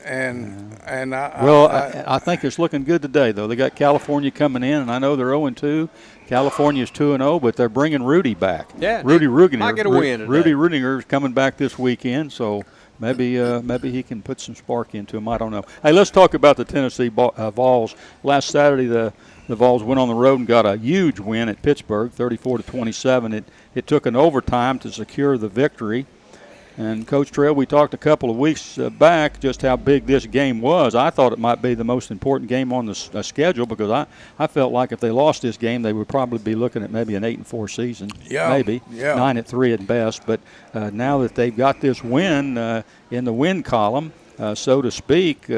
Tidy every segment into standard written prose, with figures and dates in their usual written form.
And I think it's looking good today, though. They got California coming in, and I know they're 0-2. California's 2-0, but they're bringing Rudy back. Yeah, Rudy Rudiger. might get a win today. Rudy Rudiger is coming back this weekend, so maybe he can put some spark into him. I don't know. Hey, let's talk about the Tennessee Vols. Last Saturday, the Vols went on the road and got a huge win at Pittsburgh, 34-27. It took an overtime to secure the victory. And, Coach Trail, we talked a couple of weeks back just how big this game was. I thought it might be the most important game on the schedule because I felt like if they lost this game, they would probably be looking at maybe an 8-4 season. Yeah, maybe 9-3 at best. But now that they've got this win in the win column, so to speak,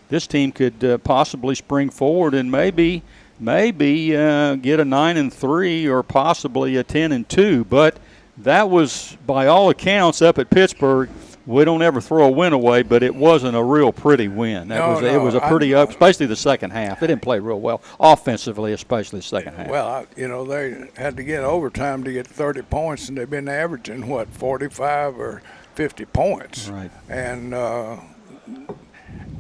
this team could possibly spring forward and maybe get a 9-3 or possibly a 10-2. But that was, by all accounts, up at Pittsburgh. We don't ever throw a win away, but it wasn't a real pretty win. It was a pretty up, especially the second half. They didn't play real well offensively, especially the second half. Well, they had to get overtime to get 30 points, and they've been averaging 45 or 50 points. Right. And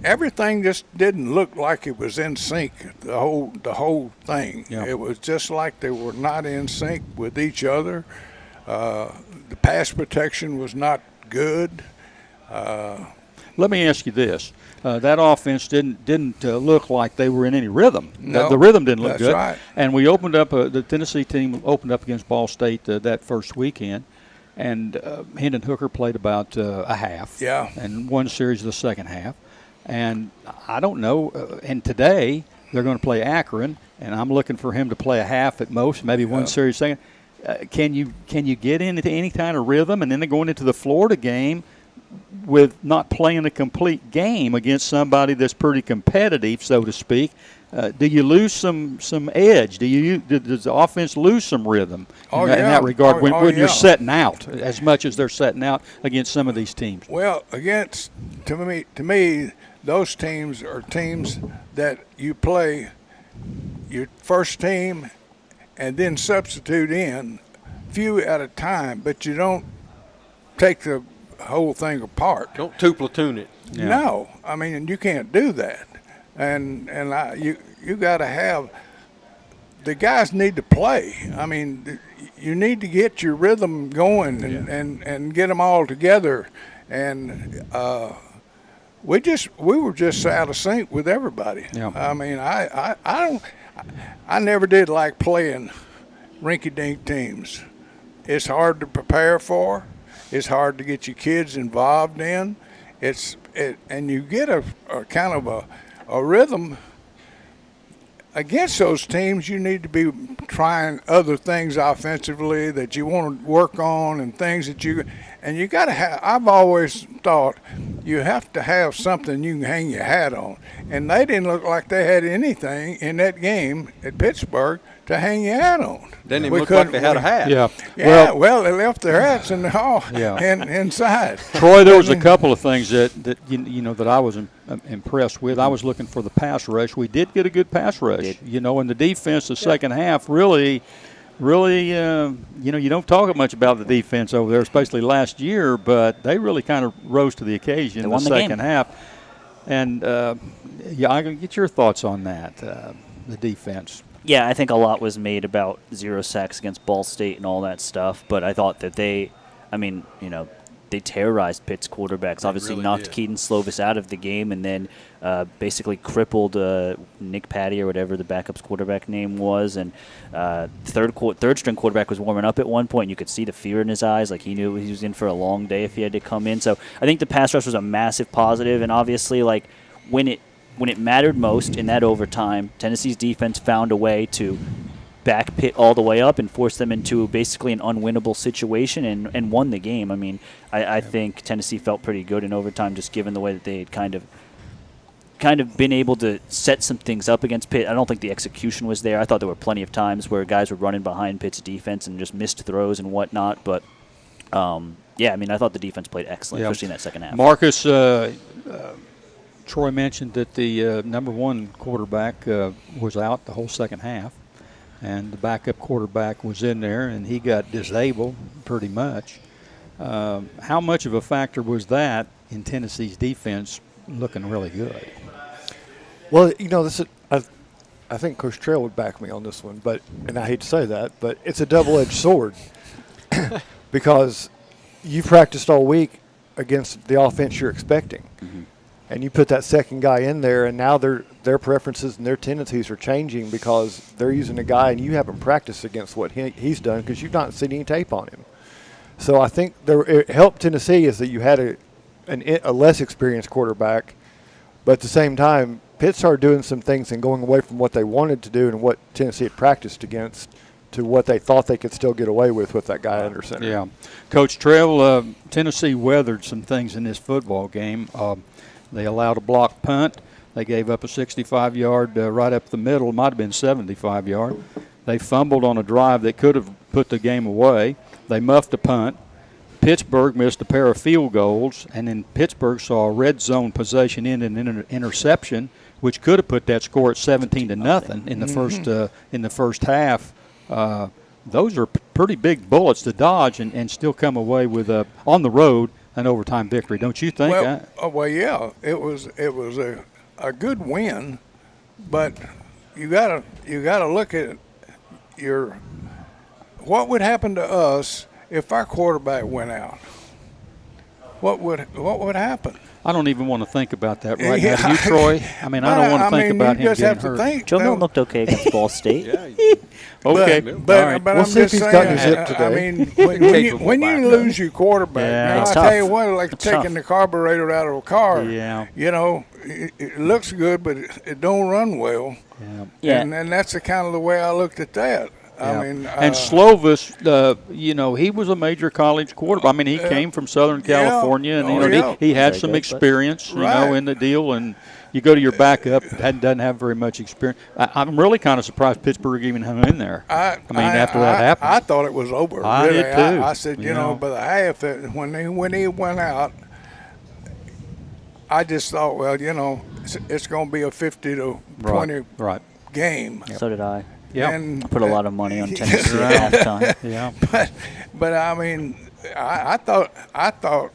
everything just didn't look like it was in sync. The whole thing. Yeah. It was just like they were not in sync with each other. The pass protection was not good. Let me ask you this: that offense didn't look like they were in any rhythm. No, the rhythm didn't look that's good. right. And we opened up. The Tennessee team opened up against Ball State that first weekend, and Hendon Hooker played about a half. Yeah. And one series of the second half. And I don't know. And today they're going to play Akron, and I'm looking for him to play a half at most, maybe one series second. Can you get into any kind of rhythm, and then they're going into the Florida game with not playing a complete game against somebody that's pretty competitive, so to speak? Do you lose some edge? Does the offense lose some rhythm in that regard when you're setting out as much as they're setting out against some of these teams? Well, to me, those teams are teams that you play your first team and then substitute in few at a time, but you don't take the whole thing apart. Don't two-platoon it. Yeah. No, I mean, you can't do that. And you got to have – the guys need to play. I mean, you need to get your rhythm going and get them all together. And we were just out of sync with everybody. Yeah. I mean, I never did like playing rinky-dink teams. It's hard to prepare for. It's hard to get your kids involved in. And you get a kind of a rhythm. Against those teams, you need to be trying other things offensively that you want to work on and things that you got to have. I've always thought you have to have something you can hang your hat on. And they didn't look like they had anything in that game at Pittsburgh to hang your hat on. Didn't even look like they had a hat. Yeah. Yeah, well, they left their hats in the hall and inside. Troy, there was a couple of things that that I was impressed with. I was looking for the pass rush. We did get a good pass rush. And the defense, the second half, really, you don't talk much about the defense over there, especially last year, but they really kind of rose to the occasion in the second half. And, I can get your thoughts on that, the defense. Yeah, I think a lot was made about 0 sacks against Ball State and all that stuff, but I thought that they terrorized Pitt's quarterbacks. Obviously really knocked did. Keaton Slovis out of the game and then basically crippled Nick Patty or whatever the backup's quarterback name was. And third-string quarterback was warming up at one point. You could see the fear in his eyes, like he knew he was in for a long day if he had to come in. So I think the pass rush was a massive positive, and obviously when it mattered most in that overtime, Tennessee's defense found a way to back Pitt all the way up and force them into basically an unwinnable situation and won the game. I mean, I think Tennessee felt pretty good in overtime just given the way that they had kind of been able to set some things up against Pitt. I don't think the execution was there. I thought there were plenty of times where guys were running behind Pitt's defense and just missed throws and whatnot. But, I thought the defense played excellent, especially in that second half. Marcus, Troy mentioned that the number one quarterback was out the whole second half, and the backup quarterback was in there, and he got disabled pretty much. How much of a factor was that in Tennessee's defense looking really good. Well, this is, I think Coach Trail would back me on this one, and I hate to say that, but it's a double-edged sword because you've practiced all week against the offense you're expecting. Mm-hmm. And you put that second guy in there, and now their preferences and their tendencies are changing because they're using a guy, and you haven't practiced against what he's done because you've not seen any tape on him. So I think it helped Tennessee is that you had a less experienced quarterback, but at the same time, Pitt started doing some things and going away from what they wanted to do and what Tennessee had practiced against to what they thought they could still get away with that guy under center. Yeah. Coach Trail, Tennessee weathered some things in this football game. They allowed a block punt. They gave up a 65-yard right up the middle. It might have been 75-yard. They fumbled on a drive that could have put the game away. They muffed a punt. Pittsburgh missed a pair of field goals, and then Pittsburgh saw a red zone possession in an interception, which could have put that score at 17-0 in the first half. Those are pretty big bullets to dodge and still come away with on the road an overtime victory, don't you think? Well, yeah, it was a good win, but you gotta look at what would happen to us if our quarterback went out. What would happen? I don't even want to think about that right now. Do you, Troy? I mean, I don't want to think about him getting hurt. Joe Milton looked okay against Ball State. Okay, but We'll I'm see if just he's saying. got his zip today. I mean, when you lose your quarterback, Yeah. now It's I tough. tell you what, like It's taking tough. the carburetor out of a car. Yeah. It looks good, but it don't run well. Yeah. And that's the kind of the way I looked at that. Yeah. I mean, and Slovis, he was a major college quarterback. I mean, he came from Southern California, and he had Very some good, experience, Right. in the deal. And you go to your backup, doesn't have very much experience. I'm really kind of surprised Pittsburgh even hung in there. After that happened, I thought it was over. I really. did too. I said, by the half, when he went out, I just thought, well, it's going to be a 50 to 20 right. game. So did I. Yeah. And I put a lot of money on Tennessee at halftime. Yeah. But I mean, I thought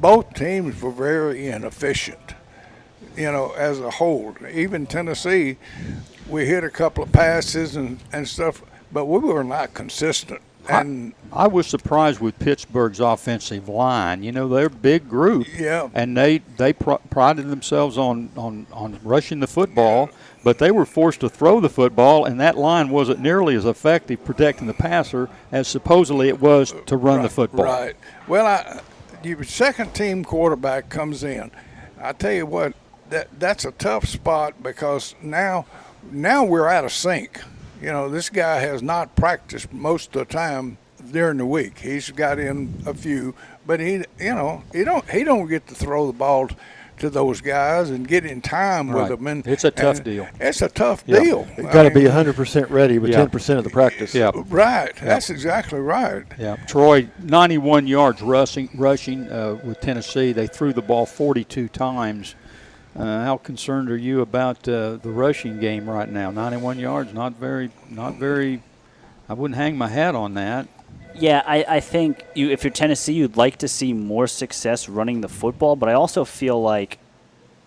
both teams were very inefficient, as a whole. Even Tennessee, we hit a couple of passes and stuff, but we were not consistent. And I was surprised with Pittsburgh's offensive line. They're a big group. Yeah. And they prided themselves on rushing the football, but they were forced to throw the football, and that line wasn't nearly as effective protecting the passer as supposedly it was to run the football. Right. Well, your second-team quarterback comes in. I tell you what, that's a tough spot because now we're out of sync. This guy has not practiced most of the time during the week. He's got in a few, but he don't get to throw the ball to those guys and get in time with them. And it's a tough deal. It's a tough Yeah. deal. You've got to be 100% ready with Yeah. 10% of the practice. Yeah. Right. That's exactly right. Yeah, Troy, 91 yards rushing with Tennessee. They threw the ball 42 times. How concerned are you about the rushing game right now? 91 yards, not very. I wouldn't hang my hat on that. Yeah, I think if you're Tennessee, you'd like to see more success running the football, but I also feel like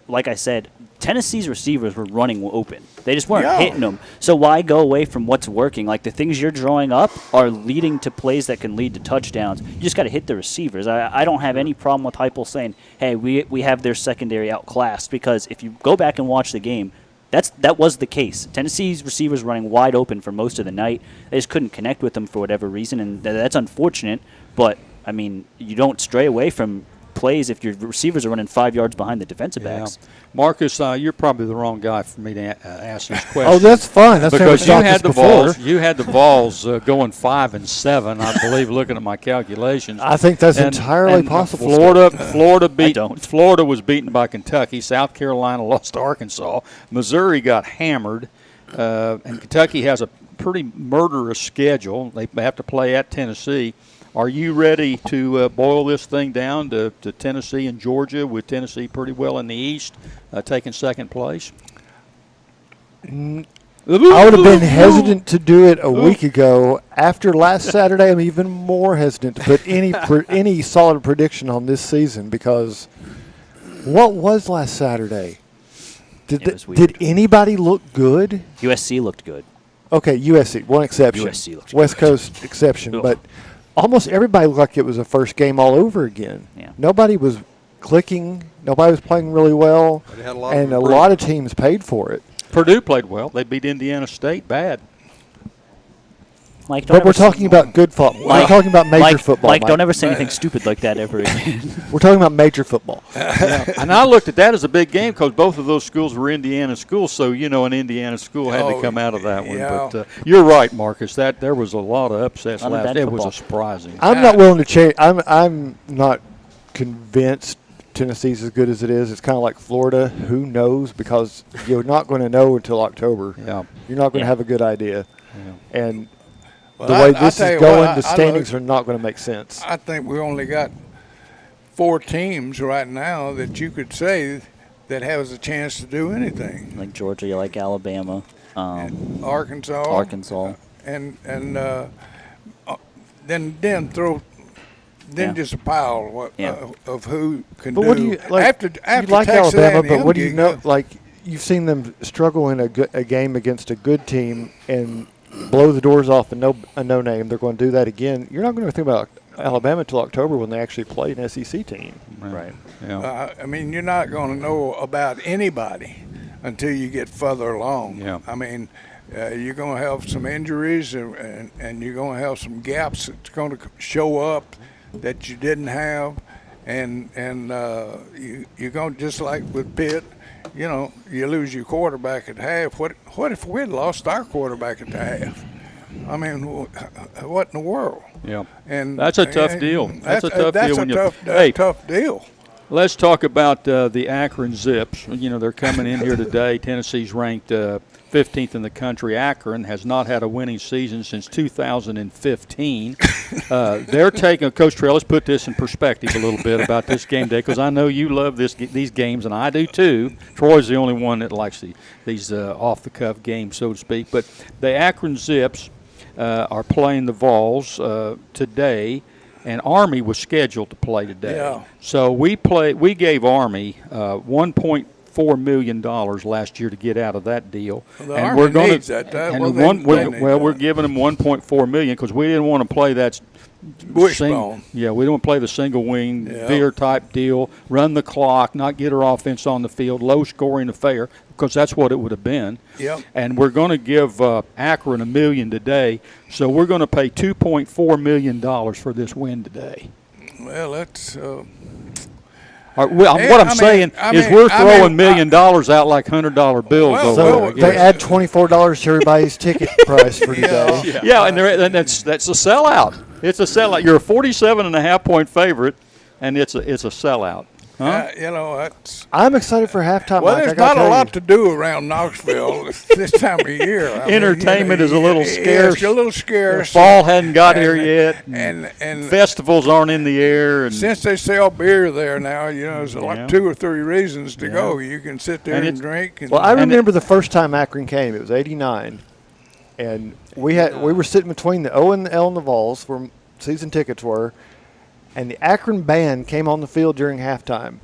I said, Tennessee's receivers were running open. They just weren't hitting them. So why go away from what's working? Like, the things you're drawing up are leading to plays that can lead to touchdowns. You just got to hit the receivers. I don't have any problem with Heupel saying, hey, we have their secondary outclassed, because if you go back and watch the game, that was the case. Tennessee's receivers running wide open for most of the night. They just couldn't connect with them for whatever reason, and that's unfortunate. But, I mean, you don't stray away from plays if your receivers are running 5 yards behind the defensive backs. Marcus, you're probably the wrong guy for me to ask this question. Oh, that's fine. That's because never stopped us before. You had the Vols going 5-7, I believe, looking at my calculations. I think that's entirely possible. Florida was beaten by Kentucky. South Carolina lost to Arkansas. Missouri got hammered, and Kentucky has a pretty murderous schedule. They have to play at Tennessee. Are you ready to boil this thing down to Tennessee and Georgia, with Tennessee pretty well in the East, taking second place? I would have been hesitant to do it a week ago. After last Saturday, I'm even more hesitant to put any solid prediction on this season, because What was last Saturday? It was weird. Did anybody look good? USC looked good. Okay, USC, one exception. USC looked West good. Coast exception, Ugh. but almost everybody looked like it was a first game all over again. Yeah. Nobody was clicking. Nobody was playing really well, They had a lot of and a improvement. lot of teams paid for it. Purdue played well. They beat Indiana State bad. Mike, don't But ever we're say- talking about good football. Mike- We're talking about major Mike, football. Mike, don't Mike. ever say anything stupid like that ever again. We're talking about major football. And I looked at that as a big game because both of those schools were Indiana schools. So an Indiana school had to come out of that one. yeah. But you're right, Marcus. That there was a lot of upsets Not a last. bad It was football. a surprising. I'm not willing to change. I'm not convinced Tennessee's as good as it is. It's kind of like Florida. Who knows? Because you're not going to know until October. Yeah. You're not going to Yeah. have a good idea. And Well, the way I this tell is you going, what, the standings are not going to make sense. I think we only got 4 teams right now that you could say that has a chance to do anything. Like Georgia, you like Alabama, Arkansas, Arkansas. and then throw. Then Yeah. just a pile of who can But do. what do you like? after you like Texas Alabama, but A&M what do you get know? good. Like you've seen them struggle in a game against a good team and blow the doors off a no name. They're going to do that again. You're not going to think about Alabama until October when they actually play an SEC team. Right. Yeah. I mean, you're not going to know about anybody until you get further along. Yeah. I mean, you're going to have some injuries and you're going to have some gaps that's going to show up that you didn't have, and you're going to, just like with Pitt, you lose your quarterback at half. What if we had lost our quarterback at the half? I mean, what in the world? Yeah. And That's a tough deal. That's a tough that's deal a when you- tough, Hey. tough deal. Let's talk about the Akron Zips. They're coming in here today. Tennessee's ranked 15th in the country. Akron has not had a winning season since 2015. They're taking – Coach Trail, let's put this in perspective a little bit about this game day, because I know you love these games, and I do too. Troy's the only one that likes these off-the-cuff games, so to speak. But the Akron Zips are playing the Vols today. And Army was scheduled to play today. Yeah. So we gave Army $1.4 million last year to get out of that deal. Well, the and Army we're gonna, needs that. and Well, they need we're that. giving them $1.4 million because we didn't want to play that Wishbone. we don't want to play the single wing Yeah. veer type deal, run the clock, not get our offense on the field, low scoring affair, because that's what it would have been. Yep. And we're going to give Akron $1 million today, so we're going to pay $2.4 million for this win today. Well, that's What Yeah, I'm saying is we're throwing $1 million out like $100 bills Well, over So there. I they guess. add $24 to everybody's ticket price for today. Yeah, and that's a sellout. It's a sellout. You're a 47.5-point favorite, and it's a sellout. Huh? that's. I'm excited for halftime. Well, Mike, I there's gotta not a tell lot you. to do around Knoxville this time of year. I mean, Entertainment is a little scarce. It's a little scarce. Fall hadn't got here yet. And Festivals aren't in the air. And since they sell beer there now, there's Yeah. like 2 or 3 reasons to go. You can sit there And and, it's- drink. And, Well, I And remember the first time Akron came. It was '89, and we were sitting between the O and the L and the Vols, where season tickets were, and the Akron band came on the field during halftime.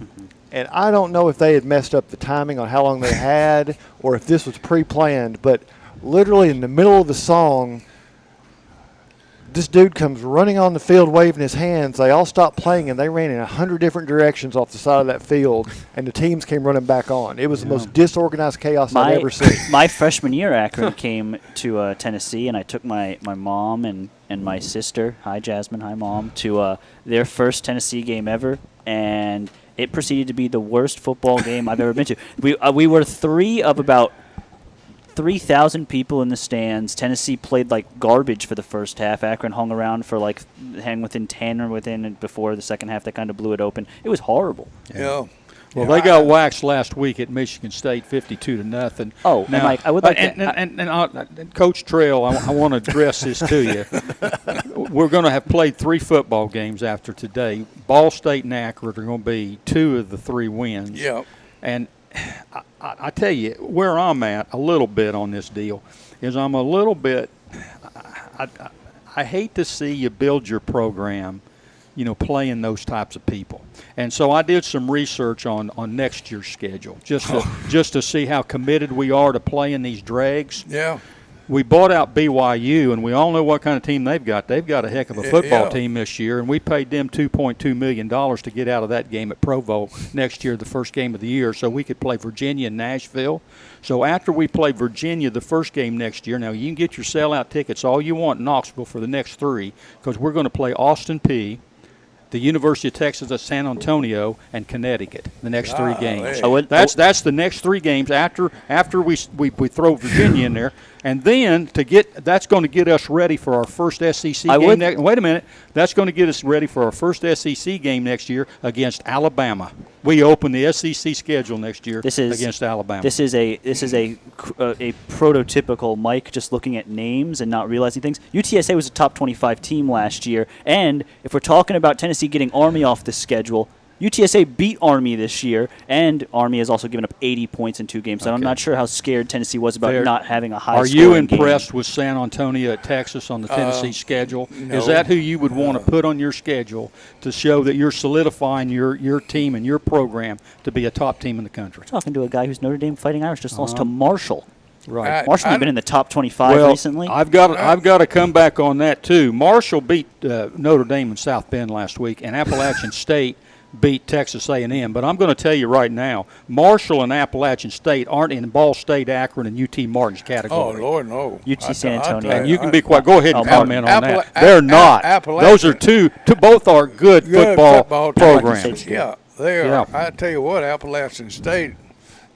And I don't know if they had messed up the timing on how long they had, or if this was pre-planned. But literally in the middle of the song, this dude comes running on the field waving his hands. They all stopped playing, and they ran in 100 different directions off the side of that field, and the teams came running back on. It was the most disorganized chaos I've ever seen. My freshman year, Akron came to Tennessee, and I took my mom and my sister, hi Jasmine, hi Mom, to their first Tennessee game ever, and it proceeded to be the worst football game I've ever been to. We were 3 of about 3,000 people in the stands. Tennessee played like garbage for the first half. Akron hung around for hang within 10 or within before the second half. They kind of blew it open. It was horrible. Well, they got waxed last week at Michigan State, 52-0. Oh, and Mike, I would like to- and Coach Trail, I want to address this to you. We're going to have played 3 football games after today. Ball State and Akron are going to be 2 of the 3 wins. Yep. And I tell you, where I'm at a little bit on this deal is I'm a little bit I hate to see you build your program, playing those types of people. And so I did some research on next year's schedule, just to see how committed we are to playing these dregs. Yeah. We bought out BYU, and we all know what kind of team they've got. They've got a heck of a football Yeah. team this year, and we paid them $2.2 million to get out of that game at Provo next year, the first game of the year, so we could play Virginia and Nashville. So after we play Virginia the first game next year, now you can get your sellout tickets all you want in Knoxville for the next 3, because we're going to play Austin Peay, the University of Texas at San Antonio, and Connecticut the next 3 games. That's the next 3 games after we throw Virginia in there, and then that's going to get us ready for our first SEC game. Wait a minute, that's going to get us ready for our first SEC game next year against Alabama. We open the SEC schedule next year against Alabama. This is a prototypical Mike just looking at names and not realizing things. UTSA was a top 25 team last year, and if we're talking about Tennessee getting Army off the schedule, UTSA beat Army this year, and Army has also given up 80 points in 2 games. So I'm not sure how scared Tennessee was about not having a high score. Are you impressed with San Antonio at Texas on the Tennessee schedule? No. Is that who you would want to put on your schedule to show that you're solidifying your team and your program to be a top team in the country? Talking to a guy who's Notre Dame Fighting Irish just lost to Marshall. Right. Marshall has been in the top 25 recently. I've got to come back on that too. Marshall beat Notre Dame and South Bend last week, and Appalachian State beat Texas A&M. But I'm going to tell you right now, Marshall and Appalachian State aren't in Ball State, Akron, and UT Martin's category. Oh, Lord, no. UT San Antonio. And you can be quiet. Go ahead and comment on that. Appala- They're not. Appalachian- Those are both are good football programs. Yeah, they are. Yeah. I tell you what, Appalachian State,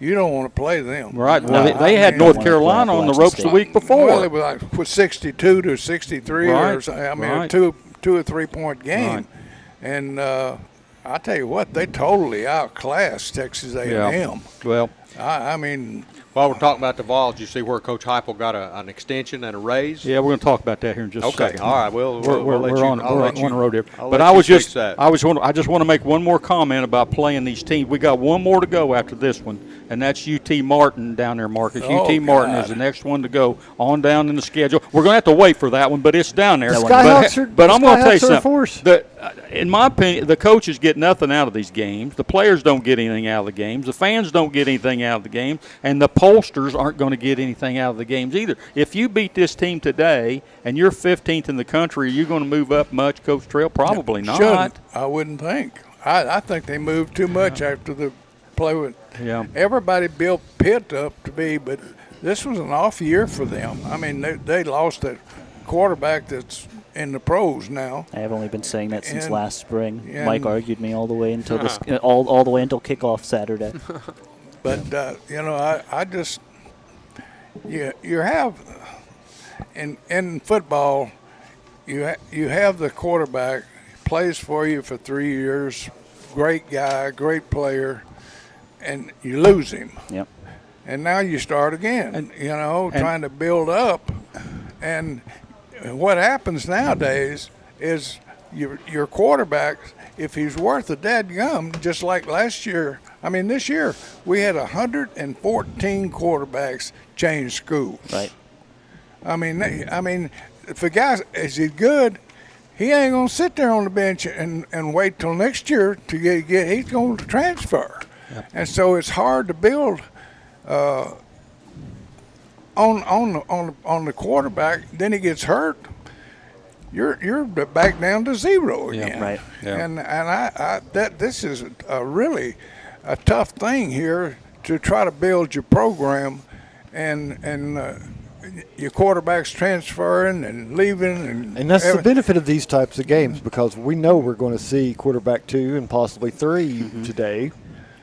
you don't want to play them. Right. Well, they had North Carolina on the ropes the week before. Well, it was like 62 to 63 Right. or something. I mean, Right. a 2 or 3 point game. Right. And I tell you what, they totally outclassed Texas A&M. Yeah. Well, I mean, While we're talking about the Vols, you see where Coach Heupel got an extension and a raise? yeah, we're going to talk about that here in just a Okay, second. all right. Well, We're on one road here. I'll But let I you was just fix that. I just want to make one more comment about playing these teams. We got one more to go after this one, and that's UT Martin down there, Marcus. Oh, UT Martin God. is the next one to go on down in the schedule. We're going to have to wait for that one, but it's down there. Skyhawks But I'm going to tell you are a something. force. In my opinion, the coaches get nothing out of these games. The players don't get anything out of the games. The fans don't get anything out of the games. And the pollsters aren't going to get anything out of the games either. If you beat this team today and you're 15th in the country, are you going to move up much, Coach Trail? Probably not. shouldn't. I wouldn't think. I think they moved too much after the play with. Yeah. Everybody built Pitt up to be, but this was an off year for them. I mean, they lost that quarterback that's in the pros now. I have only been saying that since And- last spring. and- Mike argued me all the way until this, all the way until kickoff Saturday. But I just you have in football, you have the quarterback plays for you for 3 years, great guy, great player, and you lose him. Yep. And now you start again, trying to build up. And what happens nowadays is your quarterback, if he's worth a dadgum, just like last year. I mean, this year we had 114 quarterbacks change schools. Right. I mean, if a guy is he good, he ain't gonna sit there on the bench and wait till next year to get. He's going to transfer, and so it's hard to build on the quarterback. Then he gets hurt. You're back down to zero again. right. Yeah. And this is really a tough thing here to try to build your program, and your quarterback's transferring and leaving, And that's the benefit of these types of games, because we know we're going to see quarterback 2 and possibly 3 today,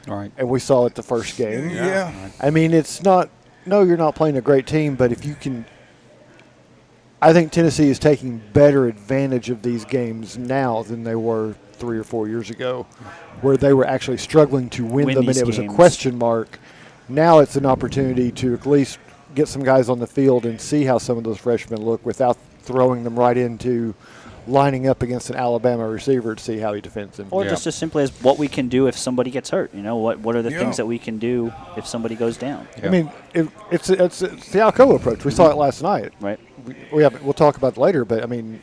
All right. and we saw it the first game. Yeah. I mean, it's not – no, you're not playing a great team, but if you can – I think Tennessee is taking better advantage of these games now than they were 3 or 4 years ago, where they were actually struggling to win them, and these it was games. a question mark. Now it's an opportunity to at least get some guys on the field and see how some of those freshmen look without throwing them right into lining up against an Alabama receiver to see how he defends him. Or Yeah. just as simply as what we can do if somebody gets hurt. What are the Yeah. things that we can do if somebody goes down? Yeah. I mean, it's the Alcoa approach. We saw it last night. Right. We'll talk about it later, but I mean,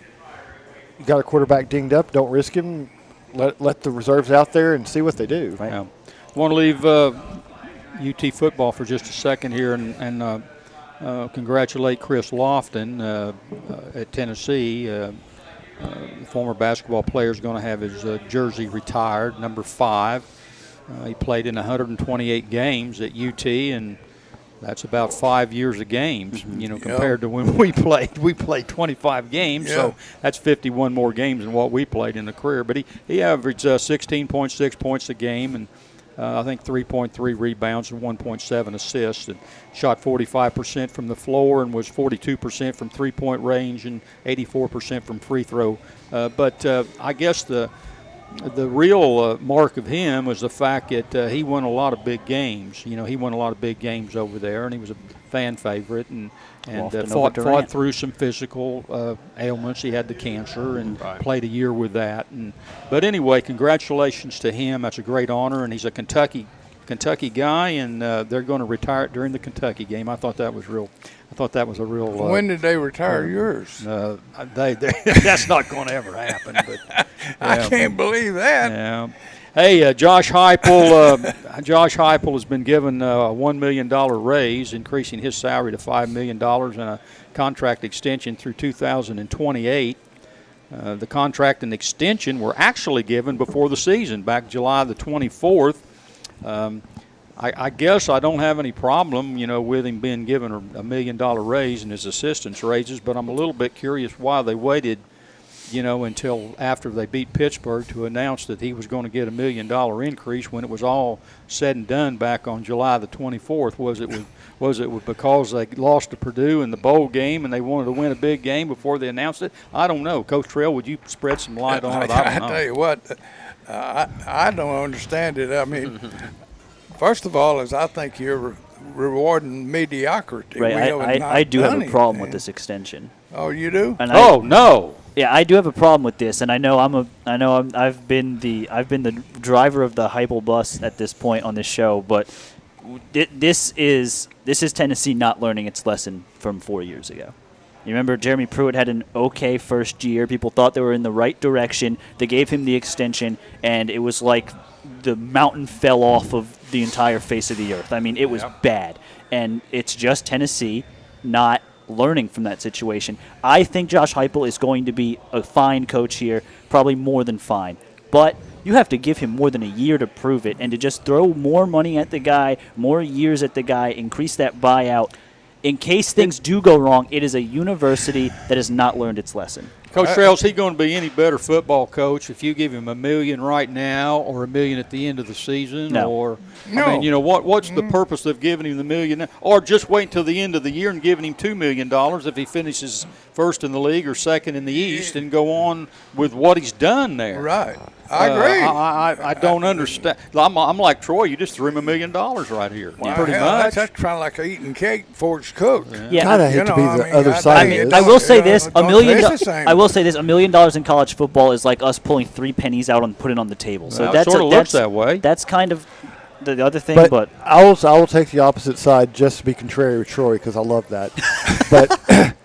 you got a quarterback dinged up, don't risk him. let the reserves out there and see what they do. Right. Yeah. I want to leave UT football for just a second here and congratulate Chris Lofton at Tennessee. The former basketball player is going to have his jersey retired, number 5. He played in 128 games at UT, and that's about 5 years of games, compared to when we played. We played 25 games, so that's 51 more games than what we played in a career. But he averaged 16.6 points a game and I think 3.3 rebounds and 1.7 assists, and shot 45% from the floor and was 42% from three-point range and 84% from free throw. But I guess the real mark of him was the fact that he won a lot of big games. He won a lot of big games over there, and he was a fan favorite and fought through some physical ailments. He had the cancer and played a year with that. But anyway, congratulations to him. That's a great honor, and he's a Kentucky guy, and they're going to retire it during the Kentucky game. I thought that was real. A real. When did they retire yours? That's not going to ever happen. But I can't believe that. Yeah. Hey, Josh Heupel. Josh Heupel has been given a $1 million raise, increasing his salary to $5 million and a contract extension through 2028. The contract and extension were actually given before the season, back July the 24th. I guess I don't have any problem, with him being given a $1 million raise and his assistants raises, but I'm a little bit curious why they waited, until after they beat Pittsburgh to announce that he was going to get a $1 million increase when it was all said and done back on July the 24th. Was it because they lost to Purdue in the bowl game and they wanted to win a big game before they announced it? I don't know. Coach Trail, would you spread some light on it? I don't know. I tell you what, I don't understand it. I mean, first of all, I think you're rewarding mediocrity. Right. I do have a problem with this extension. Oh, you do? And no. Yeah, I do have a problem with this, and I know I've been the driver of the Heupel bus at this point on this show, but this is Tennessee not learning its lesson from 4 years ago. You remember Jeremy Pruitt had an okay first year. People thought they were in the right direction. They gave him the extension, and it was like the mountain fell off of the entire face of the earth. I mean, it was bad, and it's just Tennessee not learning from that situation. I think Josh Heupel is going to be a fine coach here, probably more than fine. But you have to give him more than a year to prove it, and to just throw more money at the guy, more years at the guy, increase that buyout. In case things do go wrong, it is a university that has not learned its lesson. Coach Trail, is he going to be any better football coach if you give him $1 million right now or $1 million at the end of the season? No. Or, No. I mean, what's the purpose of giving him the $1 million? Or just wait until the end of the year and giving him $2 million if he finishes first in the league or second in the East and go on with what he's done there. Right. I agree. I don't understand. I'm like Troy. You just threw him $1 million right here. Pretty Hell, much. That's kind of like eating cake before it's cooked. Yeah. Kind of hate to be the other side of this. I will say this: don't taste the same. I will say this: $1 million in college football is like us pulling 3 pennies out and putting it on the table. So Well, it that's sorta looks that way. That's kind of the other thing. But I will take the opposite side just to be contrary with Troy because I love that. But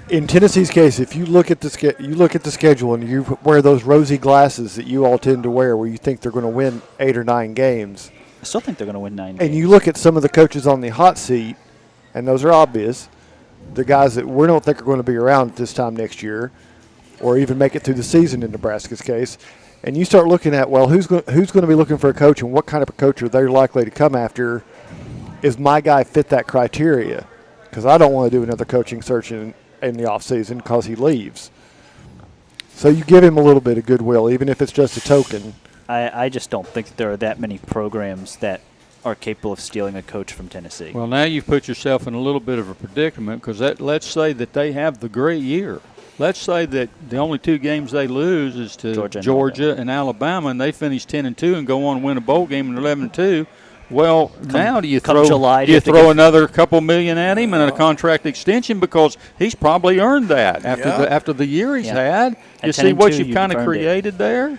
in Tennessee's case, if you look at the schedule and you wear those rosy glasses that you all tend to wear, where you think they're going to win 8 or 9 games, I still think they're going to win 9 games. and you look at some of the coaches on the hot seat, and those are obvious, the guys that we don't think are going to be around at this time next year, or even make it through the season in Nebraska's case, and you start looking at, well, who's going to be looking for a coach, and what kind of a coach are they likely to come after? Is my guy fit that criteria? Because I don't want to do another coaching search in the offseason because he leaves. So you give him a little bit of goodwill, even if it's just a token. I just don't think there are that many programs that are capable of stealing a coach from Tennessee. Well, now you've put yourself in a little bit of a predicament because let's say that they have the great year. Let's say that the only 2 games they lose is to Georgia and Alabama, and they finish 10-2 and go on and win a bowl game in 11-2. Well, now do you throw another couple million at him and a contract extension because he's probably earned that after the year he's had. You see what you've kind of created there?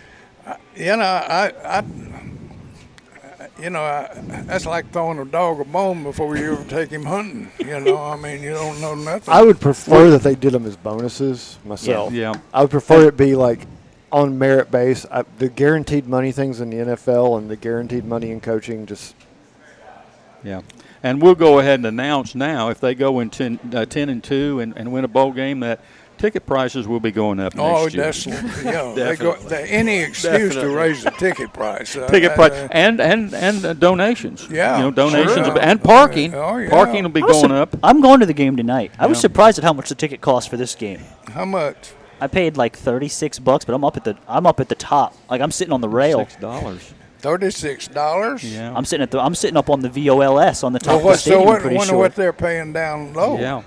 That's like throwing a dog a bone before you ever take him hunting. I mean, you don't know nothing. I would prefer that they did them as bonuses myself. Yeah. I would prefer it be like on merit base. The guaranteed money things in the NFL and the guaranteed money in coaching just. Yeah. And we'll go ahead and announce now if they go in 10-2 and win a bowl game that ticket prices will be going up next year. Any excuse to raise the ticket price. Ticket price and donations. Yeah, donations sure. and parking. Oh, yeah. Parking will be going up. I'm going to the game tonight. I was surprised at how much the ticket cost for this game. How much? I paid like $36, but I'm up at the top. Like I'm sitting on the rail. $6. $36. Yeah. I'm sitting up on the VOLS on the top of the So stadium. I'm pretty wonder sure. what they're paying down low. Yeah.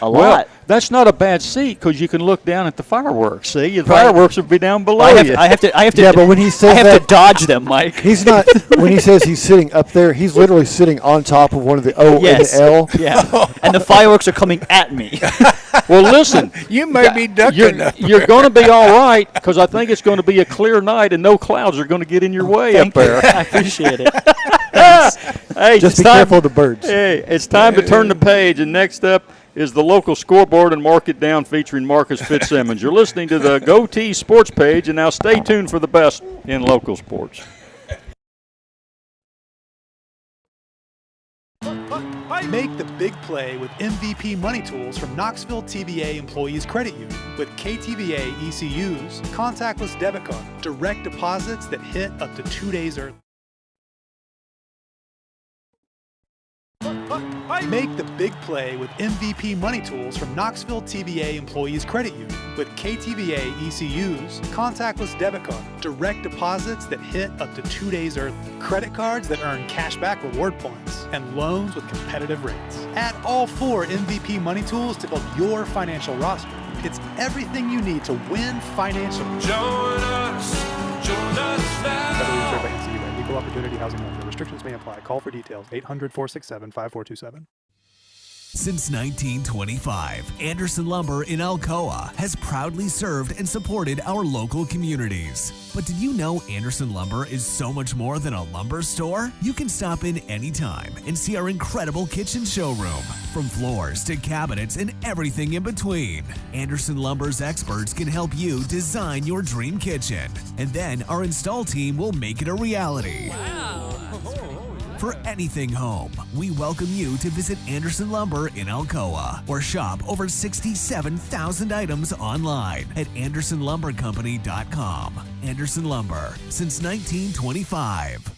A Well, lot. that's not a bad seat because you can look down at the fireworks. See, the fireworks will be down below you. I have to. Yeah, but when he says I have that, to dodge them, Mike. he's not. When he says he's sitting up there, he's literally sitting on top of one of the O Yes. and the L. Yeah. And the fireworks are coming at me. Well, listen. You may be ducking up You're going to be all right because I think it's going to be a clear night and no clouds are going to get in your way Thank up you. there. I appreciate it. Hey, Just it's be time- careful of the birds. Hey, it's time to turn the page, and next up is the local scoreboard and mark it down featuring Marcus Fitzsimmons. You're listening to the Goatee Sports page, and now stay tuned for the best in local sports. Make the big play with MVP Money Tools from Knoxville TVA Employees Credit Union. With KTVA ECUs, contactless debit card, direct deposits that hit up to 2 days early. Make the big play with MVP Money Tools from Knoxville TVA Employees Credit Union. With KTVA ECUs, contactless debit card, direct deposits that hit up to 2 days early, credit cards that earn cashback reward points, and loans with competitive rates. Add all 4 MVP Money Tools to build your financial roster. It's everything you need to win financially. Join us now. Federally insured by NCUA. Equal Opportunity Housing Lender. Restrictions may apply. Call for details. 800-467-5427. Since 1925, Anderson Lumber in Alcoa has proudly served and supported our local communities. But did you know Anderson Lumber is so much more than a lumber store? You can stop in anytime and see our incredible kitchen showroom. From floors to cabinets and everything in between, Anderson Lumber's experts can help you design your dream kitchen. And then our install team will make it a reality. For anything home, we welcome you to visit Anderson Lumber in Alcoa or shop over 67,000 items online at AndersonLumberCompany.com. Anderson Lumber, since 1925.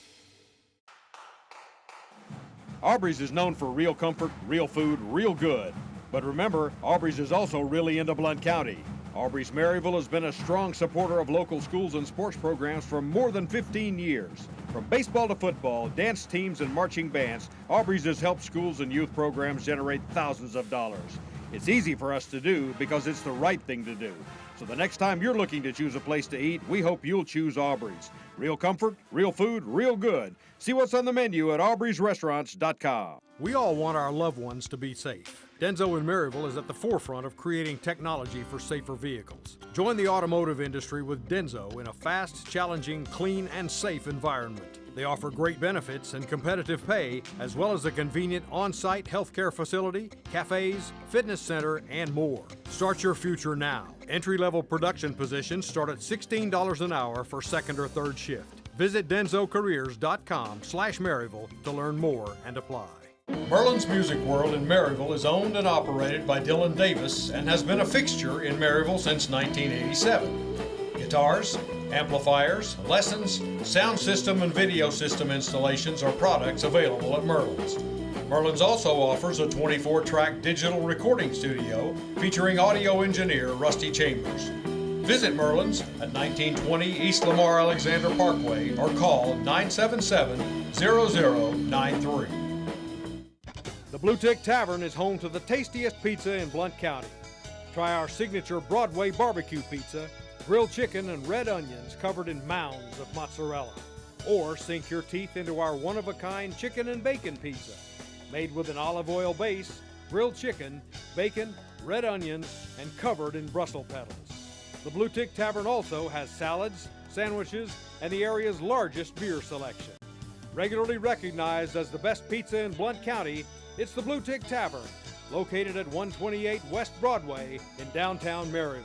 Aubrey's is known for real comfort, real food, real good. But remember, Aubrey's is also really into Blount County. Aubrey's Maryville has been a strong supporter of local schools and sports programs for more than 15 years. From baseball to football, dance teams, and marching bands, Aubrey's has helped schools and youth programs generate thousands of dollars. It's easy for us to do because it's the right thing to do. So the next time you're looking to choose a place to eat, we hope you'll choose Aubrey's. Real comfort, real food, real good. See what's on the menu at aubreysrestaurants.com. We all want our loved ones to be safe. Denso in Maryville is at the forefront of creating technology for safer vehicles. Join the automotive industry with Denso in a fast, challenging, clean, and safe environment. They offer great benefits and competitive pay, as well as a convenient on-site healthcare facility, cafes, fitness center, and more. Start your future now. Entry-level production positions start at $16 an hour for second or third shift. Visit densocareers.com/Maryville to learn more and apply. Merlin's Music World in Maryville is owned and operated by Dylan Davis and has been a fixture in Maryville since 1987. Guitars, amplifiers, lessons, sound system, and video system installations are products available at Merlin's. Merlin's also offers a 24-track digital recording studio featuring audio engineer Rusty Chambers. Visit Merlin's at 1920 East Lamar Alexander Parkway or call 977-0093. The Blue Tick Tavern is home to the tastiest pizza in Blount County. Try our signature Broadway barbecue pizza, grilled chicken and red onions covered in mounds of mozzarella. Or sink your teeth into our one-of-a-kind chicken and bacon pizza, made with an olive oil base, grilled chicken, bacon, red onions, and covered in Brussels petals. The Blue Tick Tavern also has salads, sandwiches, and the area's largest beer selection. Regularly recognized as the best pizza in Blount County, it's the Blue Tick Tavern, located at 128 West Broadway in downtown Maryville.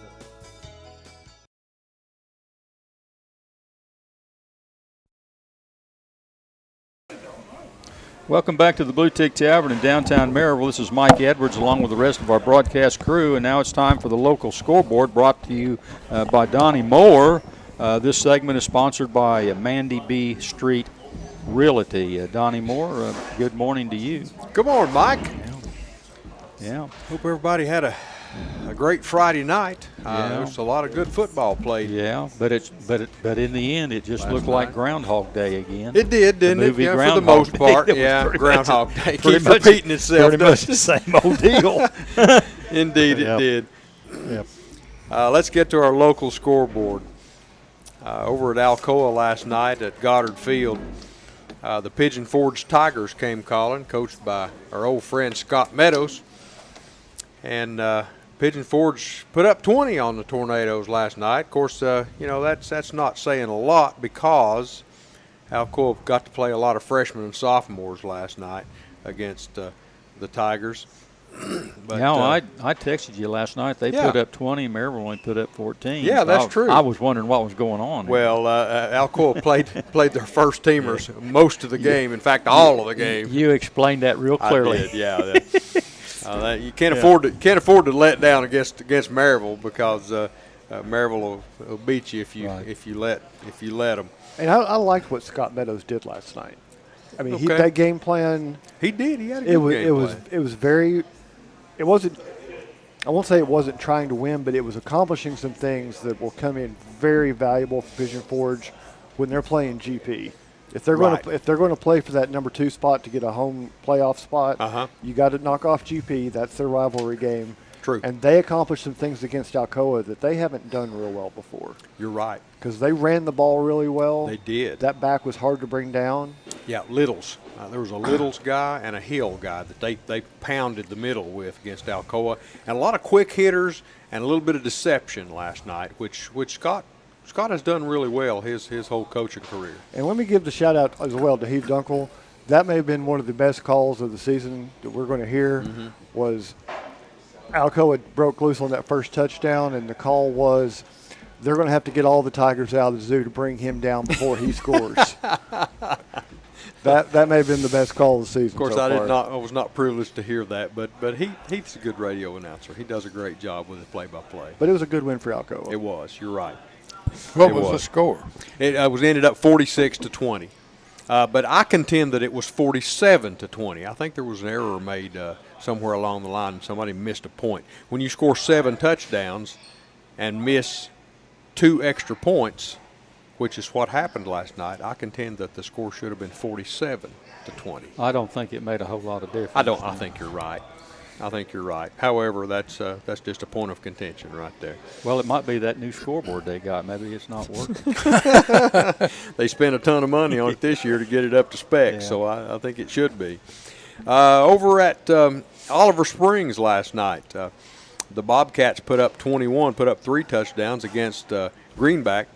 Welcome back to the Blue Tick Tavern in downtown Maryville. This is Mike Edwards along with the rest of our broadcast crew, and now it's time for the local scoreboard brought to you by Donnie Moore. This segment is sponsored by Mandy B. Street Realty. Donnie Moore, good morning to you. Good morning, Mike. Yeah. Hope everybody had a great Friday night. Yeah. There's a lot of good football played. Yeah, but in the end, it just looked like Groundhog Day again. It did, didn't it? movie Yeah, for the Groundhog most Day. part. It was Yeah, pretty Groundhog much- Day pretty keeps much- repeating itself. Pretty much doesn't the same old deal. it? Indeed, Yep. it did. Yep. Let's get to our local scoreboard. Over at Alcoa last night at Goddard Field, the Pigeon Forge Tigers came calling, coached by our old friend Scott Meadows. And Pigeon Forge put up 20 on the Tornadoes last night. Of course, that's not saying a lot because Alcoa got to play a lot of freshmen and sophomores last night against the Tigers. But, I texted you last night. They yeah. put up 20. Maryville only put up 14. Yeah, So that's true. I was wondering what was going on. Well, Alcoa played their first teamers most of the game. In fact, all of the game. You explained that real clearly. I did, yeah. You can't afford to let down against Maryville because Maryville will beat you if you let them. And I liked what Scott Meadows did last night. I mean, Okay. that game plan. He did. He had a good game plan. It was very. It wasn't. I won't say it wasn't trying to win, but it was accomplishing some things that will come in very valuable for Pigeon Forge when they're playing GP. If they're Right. going to play for that number 2 spot to get a home playoff spot, you got to knock off GP. That's their rivalry game. True. And they accomplished some things against Alcoa that they haven't done real well before. You're right. Because they ran the ball really well. They did. That back was hard to bring down. Yeah, Littles. There was a Littles guy and a Hill guy that they pounded the middle with against Alcoa. And a lot of quick hitters and a little bit of deception last night, which Scott has done really well his whole coaching career. And let me give the shout out as well to Heath Dunkel. That may have been one of the best calls of the season that we're going to hear. Was Alcoa broke loose on that first touchdown, and the call was they're going to have to get all the Tigers out of the zoo to bring him down before he scores. That may have been the best call of the season. Of course, so I far. was not privileged to hear that, but Heath's a good radio announcer. He does a great job with the play-by-play. But it was a good win for Alcoa. It was. You're right. What It was the was. score? It ended up 46-20. But I contend that it was 47-20. I think there was an error made somewhere along the line and somebody missed a point. When you score 7 touchdowns and miss 2 extra points, which is what happened last night, I contend that the score should have been 47-20. I don't think it made a whole lot of difference. I think you're right. I think you're right. However, that's just a point of contention right there. Well, it might be that new scoreboard they got. Maybe it's not working. They spent a ton of money on it this year to get it up to spec, Yeah. so I think it should be. Over at Oliver Springs last night, the Bobcats put up 3 touchdowns against Greenback,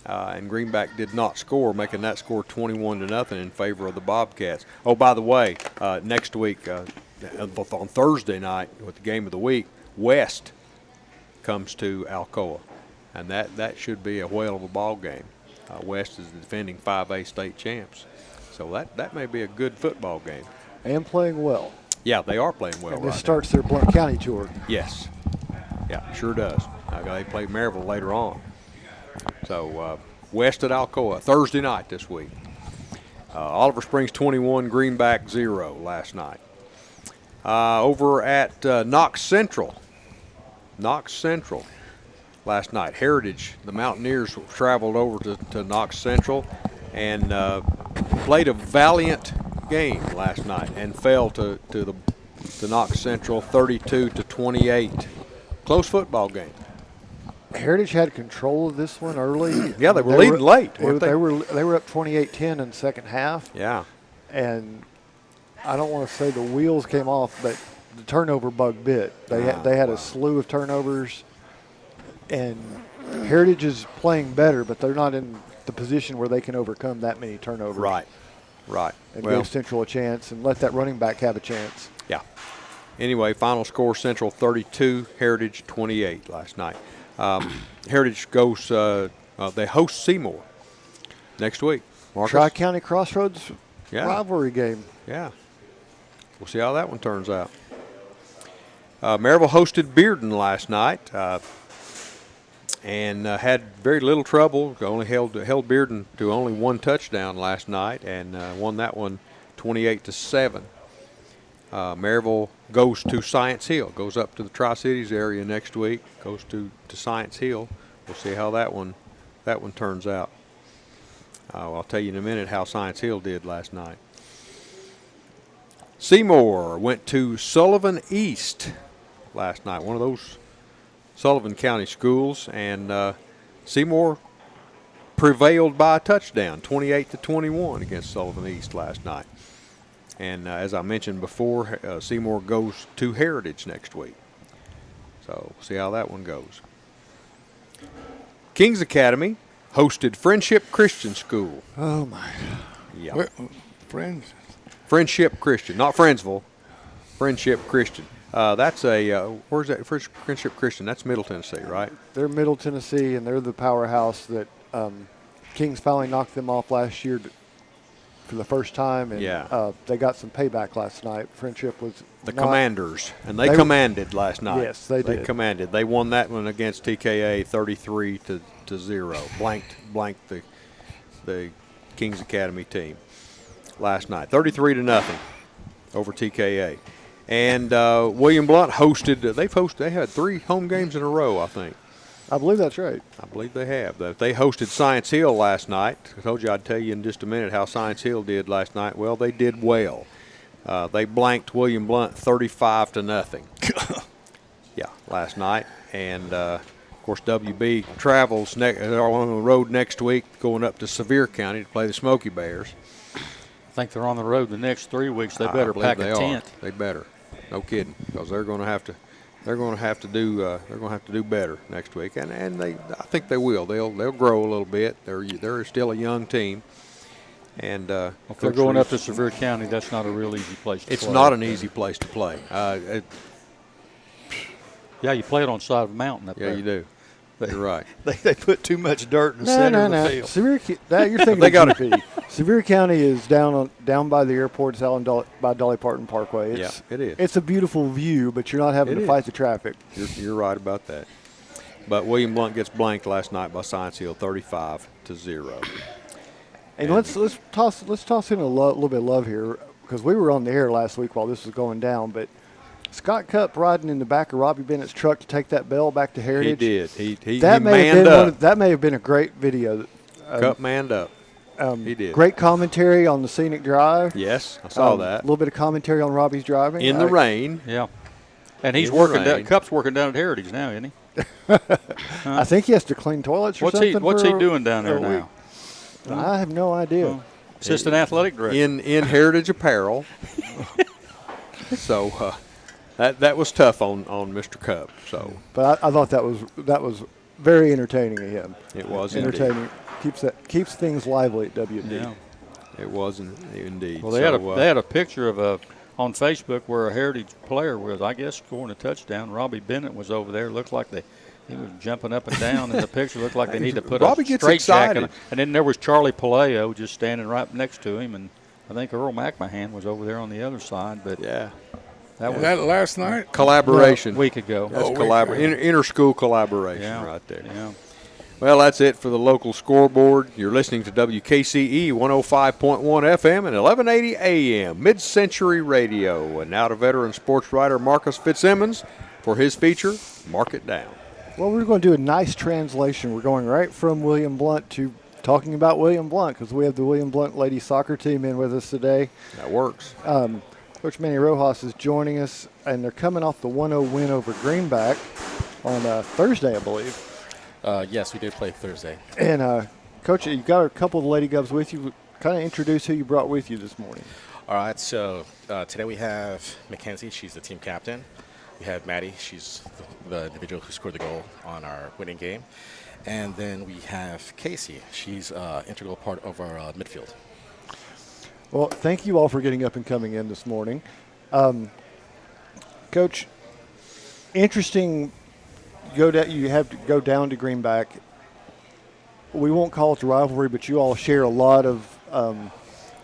and Greenback did not score, making that score 21-0 in favor of the Bobcats. Oh, by the way, next week on Thursday night with the game of the week, West comes to Alcoa, and that should be a whale of a ball game. West is the defending 5A state champs, so that may be a good football game. And playing well. Yeah, they are playing well And right this starts their Blount County tour. Yes. Yeah, sure does. They play Maryville later on. So West at Alcoa, Thursday night this week. Oliver Springs 21, Greenback 0 last night. Over at Knox Central last night. Heritage, the Mountaineers traveled over to Knox Central and played a valiant game last night and fell to Knox Central 32-28. Close football game. Heritage had control of this one early. Yeah, they were leading late, weren't they? They were up 28-10 in the second half. Yeah. And I don't want to say the wheels came off, but the turnover bug bit. They had a slew of turnovers, and Heritage is playing better, but they're not in the position where they can overcome that many turnovers. Right. And Well, give Central a chance and let that running back have a chance. yeah. Anyway, final score, Central 32, Heritage 28 last night. Heritage goes, they host Seymour next week. Marcus? Tri-County Crossroads Yeah. rivalry game. Yeah. We'll see how that one turns out. Maryville hosted Bearden last night and had very little trouble. Only held Bearden to only one touchdown last night and won that one 28-7. Maryville goes to Science Hill, goes up to the Tri-Cities area next week, goes to Science Hill. We'll see how that one turns out. I'll tell you in a minute how Science Hill did last night. Seymour went to Sullivan East last night, one of those Sullivan County schools, and Seymour prevailed by a touchdown, 28-21 against Sullivan East last night. And as I mentioned before, Seymour goes to Heritage next week. So we'll see how that one goes. Kings Academy hosted Friendship Christian School. Oh, my. Yeah. Well, friends. Friendship Christian, not Friendsville. Friendship Christian. That's where's that? Friendship Christian. That's Middle Tennessee, right? They're Middle Tennessee, and they're the powerhouse that Kings finally knocked them off last year for the first time. And Yeah. they got some payback last night. Friendship was The not- Commanders, and they They- commanded last night. Yes, they did. They commanded. They won that one against TKA 33-0. Blanked the Kings Academy team last night, 33-0 over TKA. And William Blount hosted. They had 3 home games in a row, I think. I believe that's right. I believe they have. They hosted Science Hill last night. I told you I'd tell you in just a minute how Science Hill did last night. Well, they did well. They blanked William Blount 35-0. Yeah, last night. And, of course, WB travels they're on the road next week going up to Sevier County to play the Smoky Bears. I think they're on the road the next 3 weeks. They I better believe pack they a tent. are. They better. No kidding, because they're going to have to do better next week, and I think they will. They'll grow a little bit. They're still a young team, and If they're going up to Sevier County, that's not a real easy place to play. It's not an easy place to play. Yeah, you play it on the side of a mountain up Yeah, there. you do. You're right. They put too much dirt in the center of the field. Sevier, you're thinking They got of GP. Sevier County is down by the airport. It's by Dolly Parton Parkway. Yeah, it is. It's a beautiful view, but you're not having It to is. fight the traffic. You're right about that. But William Blount gets blanked last night by Science Hill, 35-0. And let's toss in a little bit of love here, because we were on the air last week while this was going down. But Scott Cupp riding in the back of Robbie Bennett's truck to take that bell back to Heritage. He did. He That up. that may have been a great video. Cup manned up. He did. Great commentary on the scenic drive. Yes, I saw A that. little bit of commentary on Robbie's driving. In the rain. Yeah. And he's In the working down. rain. Cup's working down at Heritage now, isn't he? I think he has to clean toilets or What's something. What's for he doing down there a week. now? I have no idea. Assistant athletic director. In Heritage apparel. So that was tough on Mr. Cup. So But I thought that was very entertaining of him. it was indeed. Entertaining keeps things lively at WD. Yeah. It was indeed. Well, they had a picture of on Facebook where a Heritage player was, I guess, scoring a touchdown. Robbie Bennett was over there. Looked like he was jumping up and down, and the picture looked like they need to put Robbie a gets straight jacket. excited. And then there was Charlie Paleo just standing right next to him, and I think Earl McMahon was over there on the other side. But Yeah. that Was was that last night? Collaboration. a week ago. That's week ago. inter-school collaboration Yeah. right there. Yeah. Well, that's it for the local scoreboard. You're listening to WKCE 105.1 FM and 1180 AM, Mid-Century Radio. And now to veteran sports writer Marcus Fitzsimmons for his feature, Mark It Down. Well, we're going to do a nice translation. We're going right from William Blount to talking about William Blount, because we have the William Blount ladies soccer team in with us today. That works. Coach Manny Rojas is joining us, and they're coming off the 1-0 win over Greenback on Thursday, I believe. Yes, we did play Thursday. And, Coach, you got a couple of the Lady Govs with you. Kind of introduce who you brought with you this morning. All right, so today we have Mackenzie. She's the team captain. We have Maddie. She's the individual who scored the goal on our winning game. And then we have Casey. She's an integral part of our midfield. Well, thank you all for getting up and coming in this morning. Coach, interesting. You have to go down to Greenback. We won't call it a rivalry, but you all share a lot of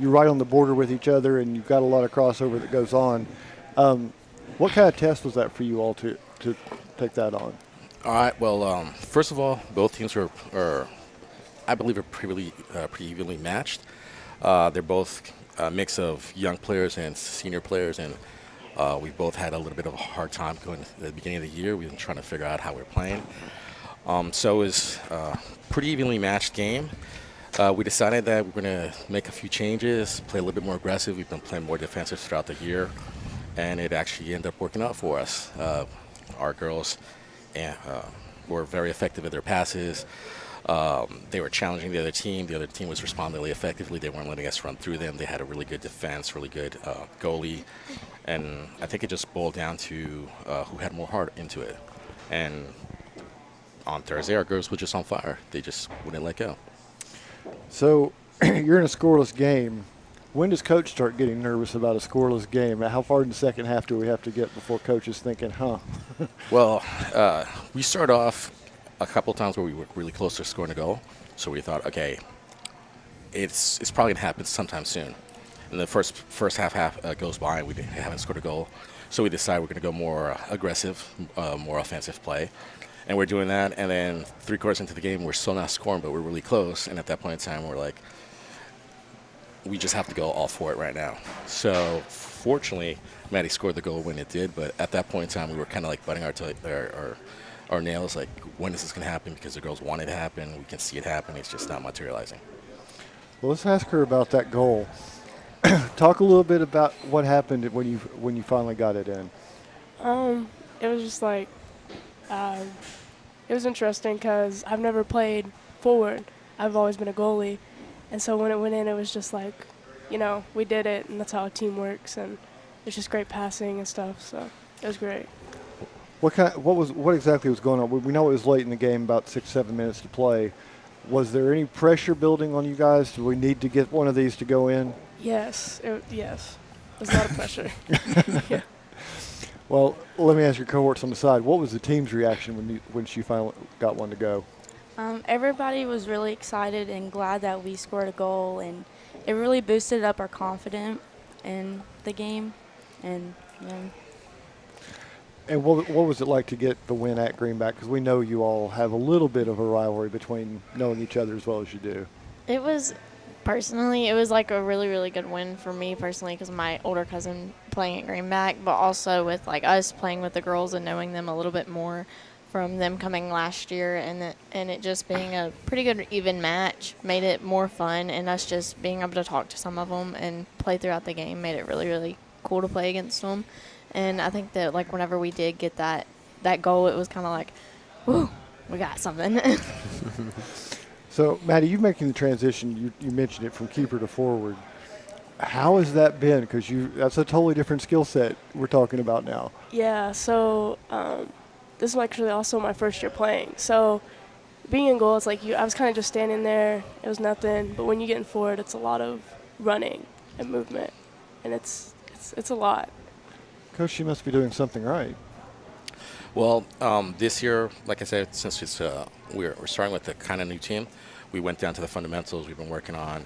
you're right on the border with each other, and you've got a lot of crossover that goes on. What kind of test was that for you all to take that on? All right. Well, first of all, both teams are I believe, are pretty evenly matched. They're both a mix of young players and senior players, and we both had a little bit of a hard time going at the beginning of the year. We've been trying to figure out how we're playing. So it was a pretty evenly matched game. We decided that we're going to make a few changes, play a little bit more aggressive. We've been playing more defensive throughout the year, and it actually ended up working out for us. Our girls were very effective at their passes. They were challenging the other team. The other team was responding really effectively. They weren't letting us run through them. They had a really good defense, really good goalie. And I think it just boiled down to who had more heart into it. And on Thursday, our girls were just on fire. They just wouldn't let go. So you're in a scoreless game. When does Coach start getting nervous about a scoreless game? How far in the second half do we have to get before Coach is thinking, Well, we started off a couple times where we were really close to scoring a goal. So we thought, okay, it's probably going to happen sometime soon. And the first half goes by and we haven't scored a goal. So we decided we're going to go more aggressive, more offensive play. And we're doing that. And then 3 quarters into the game, we're still not scoring, but we're really close. And at that point in time, we're like, we just have to go all for it right now. So fortunately, Maddie scored the goal when it did. But at that point in time, we were kind of like biting our nails, like, when is this going to happen? Because the girls want it to happen. We can see it happen. It's just not materializing. Well, let's ask her about that goal. Talk a little bit about what happened when you finally got it in. It was just like, it was interesting because I've never played forward. I've always been a goalie. And so when it went in, it was just like, we did it, and that's how a team works. And it's just great passing and stuff, so it was great. What exactly was going on? We know it was late in the game, about 6-7 minutes to play. Was there any pressure building on you guys? Do we need to get one of these to go in? Yes. Yes. There's a lot of pressure. Yeah. Well, let me ask your cohorts on the side. What was the team's reaction when she finally got one to go? Everybody was really excited and glad that we scored a goal, and it really boosted up our confidence in the game. And And what was it like to get the win at Greenback? Because we know you all have a little bit of a rivalry between knowing each other as well as you do. It was like a really, really good win for me personally because my older cousin playing at Greenback, but also with like us playing with the girls and knowing them a little bit more from them coming last year, and it just being a pretty good even match made it more fun, and us just being able to talk to some of them and play throughout the game made it really, really cool to play against them. And I think that like whenever we did get that goal, it was kind of like, whoo, we got something. So, Maddie, you making the transition, you mentioned it from keeper to forward. How has that been? Because that's a totally different skill set we're talking about now. Yeah, so this is actually also my first year playing. So being in goal, it's like I was kind of just standing there. It was nothing. But when you get in forward, it's a lot of running and movement, and it's a lot. Coach, she must be doing something right. Well, this year, like I said, since it's we're starting with a kind of new team, we went down to the fundamentals. We've been working on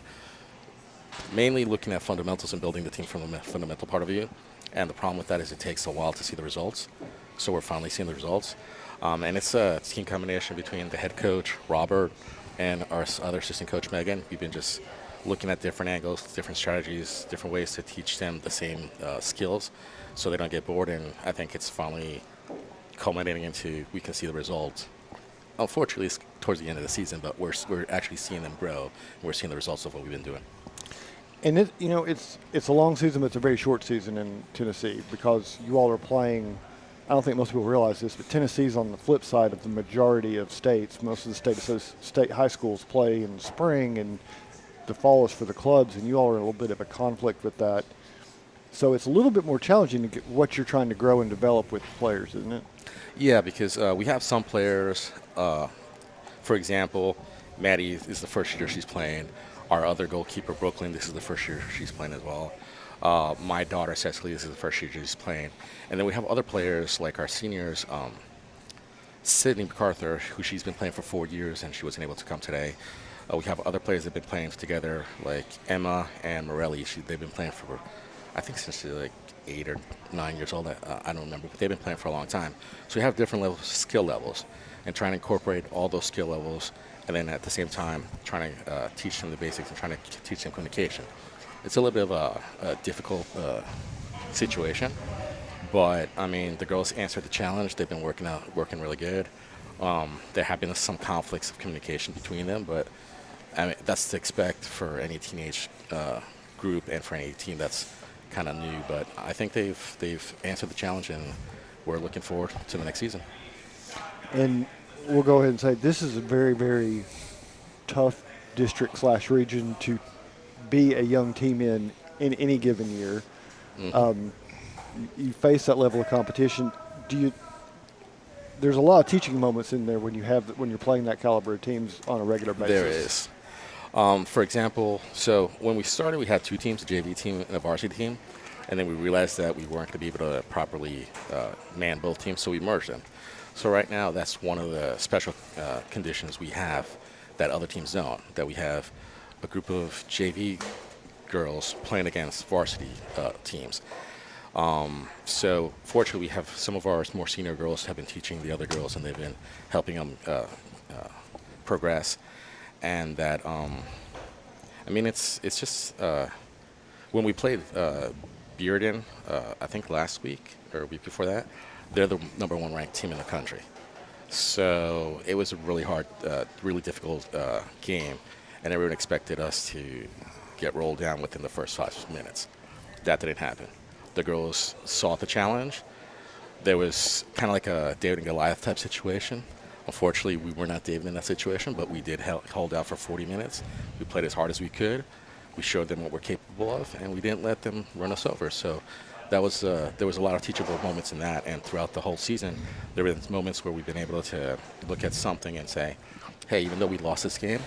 mainly looking at fundamentals and building the team from the fundamental part of view. And the problem with that is it takes a while to see the results. So we're finally seeing the results. And it's a team combination between the head coach, Robert, and our other assistant coach, Megan. We've been just looking at different angles, different strategies, different ways to teach them the same skills so they don't get bored. And I think it's finally culminating into we can see the results. Unfortunately, it's towards the end of the season, but we're actually seeing them grow. And we're seeing the results of what we've been doing. And it's a long season, but it's a very short season in Tennessee because you all are playing. I don't think most people realize this, but Tennessee's on the flip side of the majority of states. Most of the state high schools play in the spring, and the fall is for the clubs, and you all are in a little bit of a conflict with that. So it's a little bit more challenging to get what you're trying to grow and develop with players, isn't it? Yeah, because we have some players. For example, Maddie is the first year she's playing. Our other goalkeeper, Brooklyn, this is the first year she's playing as well. My daughter, Cecily, this is the first year she's playing. And then we have other players like our seniors, Sydney MacArthur, who she's been playing for 4 years and she wasn't able to come today. We have other players that have been playing together, like Emma and Morelli. They've been playing for, I think, since they're like 8 or 9 years old. I don't remember, but they've been playing for a long time. So we have different levels, skill levels, and trying to incorporate all those skill levels, and then at the same time trying to teach them the basics and trying to teach them communication. It's a little bit of a difficult situation, but I mean the girls answered the challenge. They've been working really good. There have been some conflicts of communication between them, but I mean that's to expect for any teenage group and for any team that's kind of new. But I think they've answered the challenge, and we're looking forward to the next season. And we'll go ahead and say this is a very, very tough district/region to be a young team in any given year. Mm-hmm. You face that level of competition. There's a lot of teaching moments in there when you're playing that caliber of teams on a regular basis. There is. For example, so when we started, we had 2 teams, a JV team and a varsity team, and then we realized that we weren't going to be able to properly man both teams, so we merged them. So right now, that's one of the special conditions we have that other teams don't, that we have a group of JV girls playing against varsity teams. So fortunately, we have some of our more senior girls have been teaching the other girls, and they've been helping them progress. And that, I mean, it's just when we played Bearden, I think last week or a week before that, they're the #1 ranked team in the country. So it was a really hard, really difficult game, and everyone expected us to get rolled down within the first 5 minutes. That didn't happen. The girls saw the challenge. There was kind of like a David and Goliath type situation. Unfortunately, we were not David in that situation, but we did hold out for 40 minutes. We played as hard as we could. We showed them what we're capable of, and we didn't let them run us over. So that was there was a lot of teachable moments in that, and throughout the whole season, there were moments where we've been able to look at something and say, hey, even though we lost this game,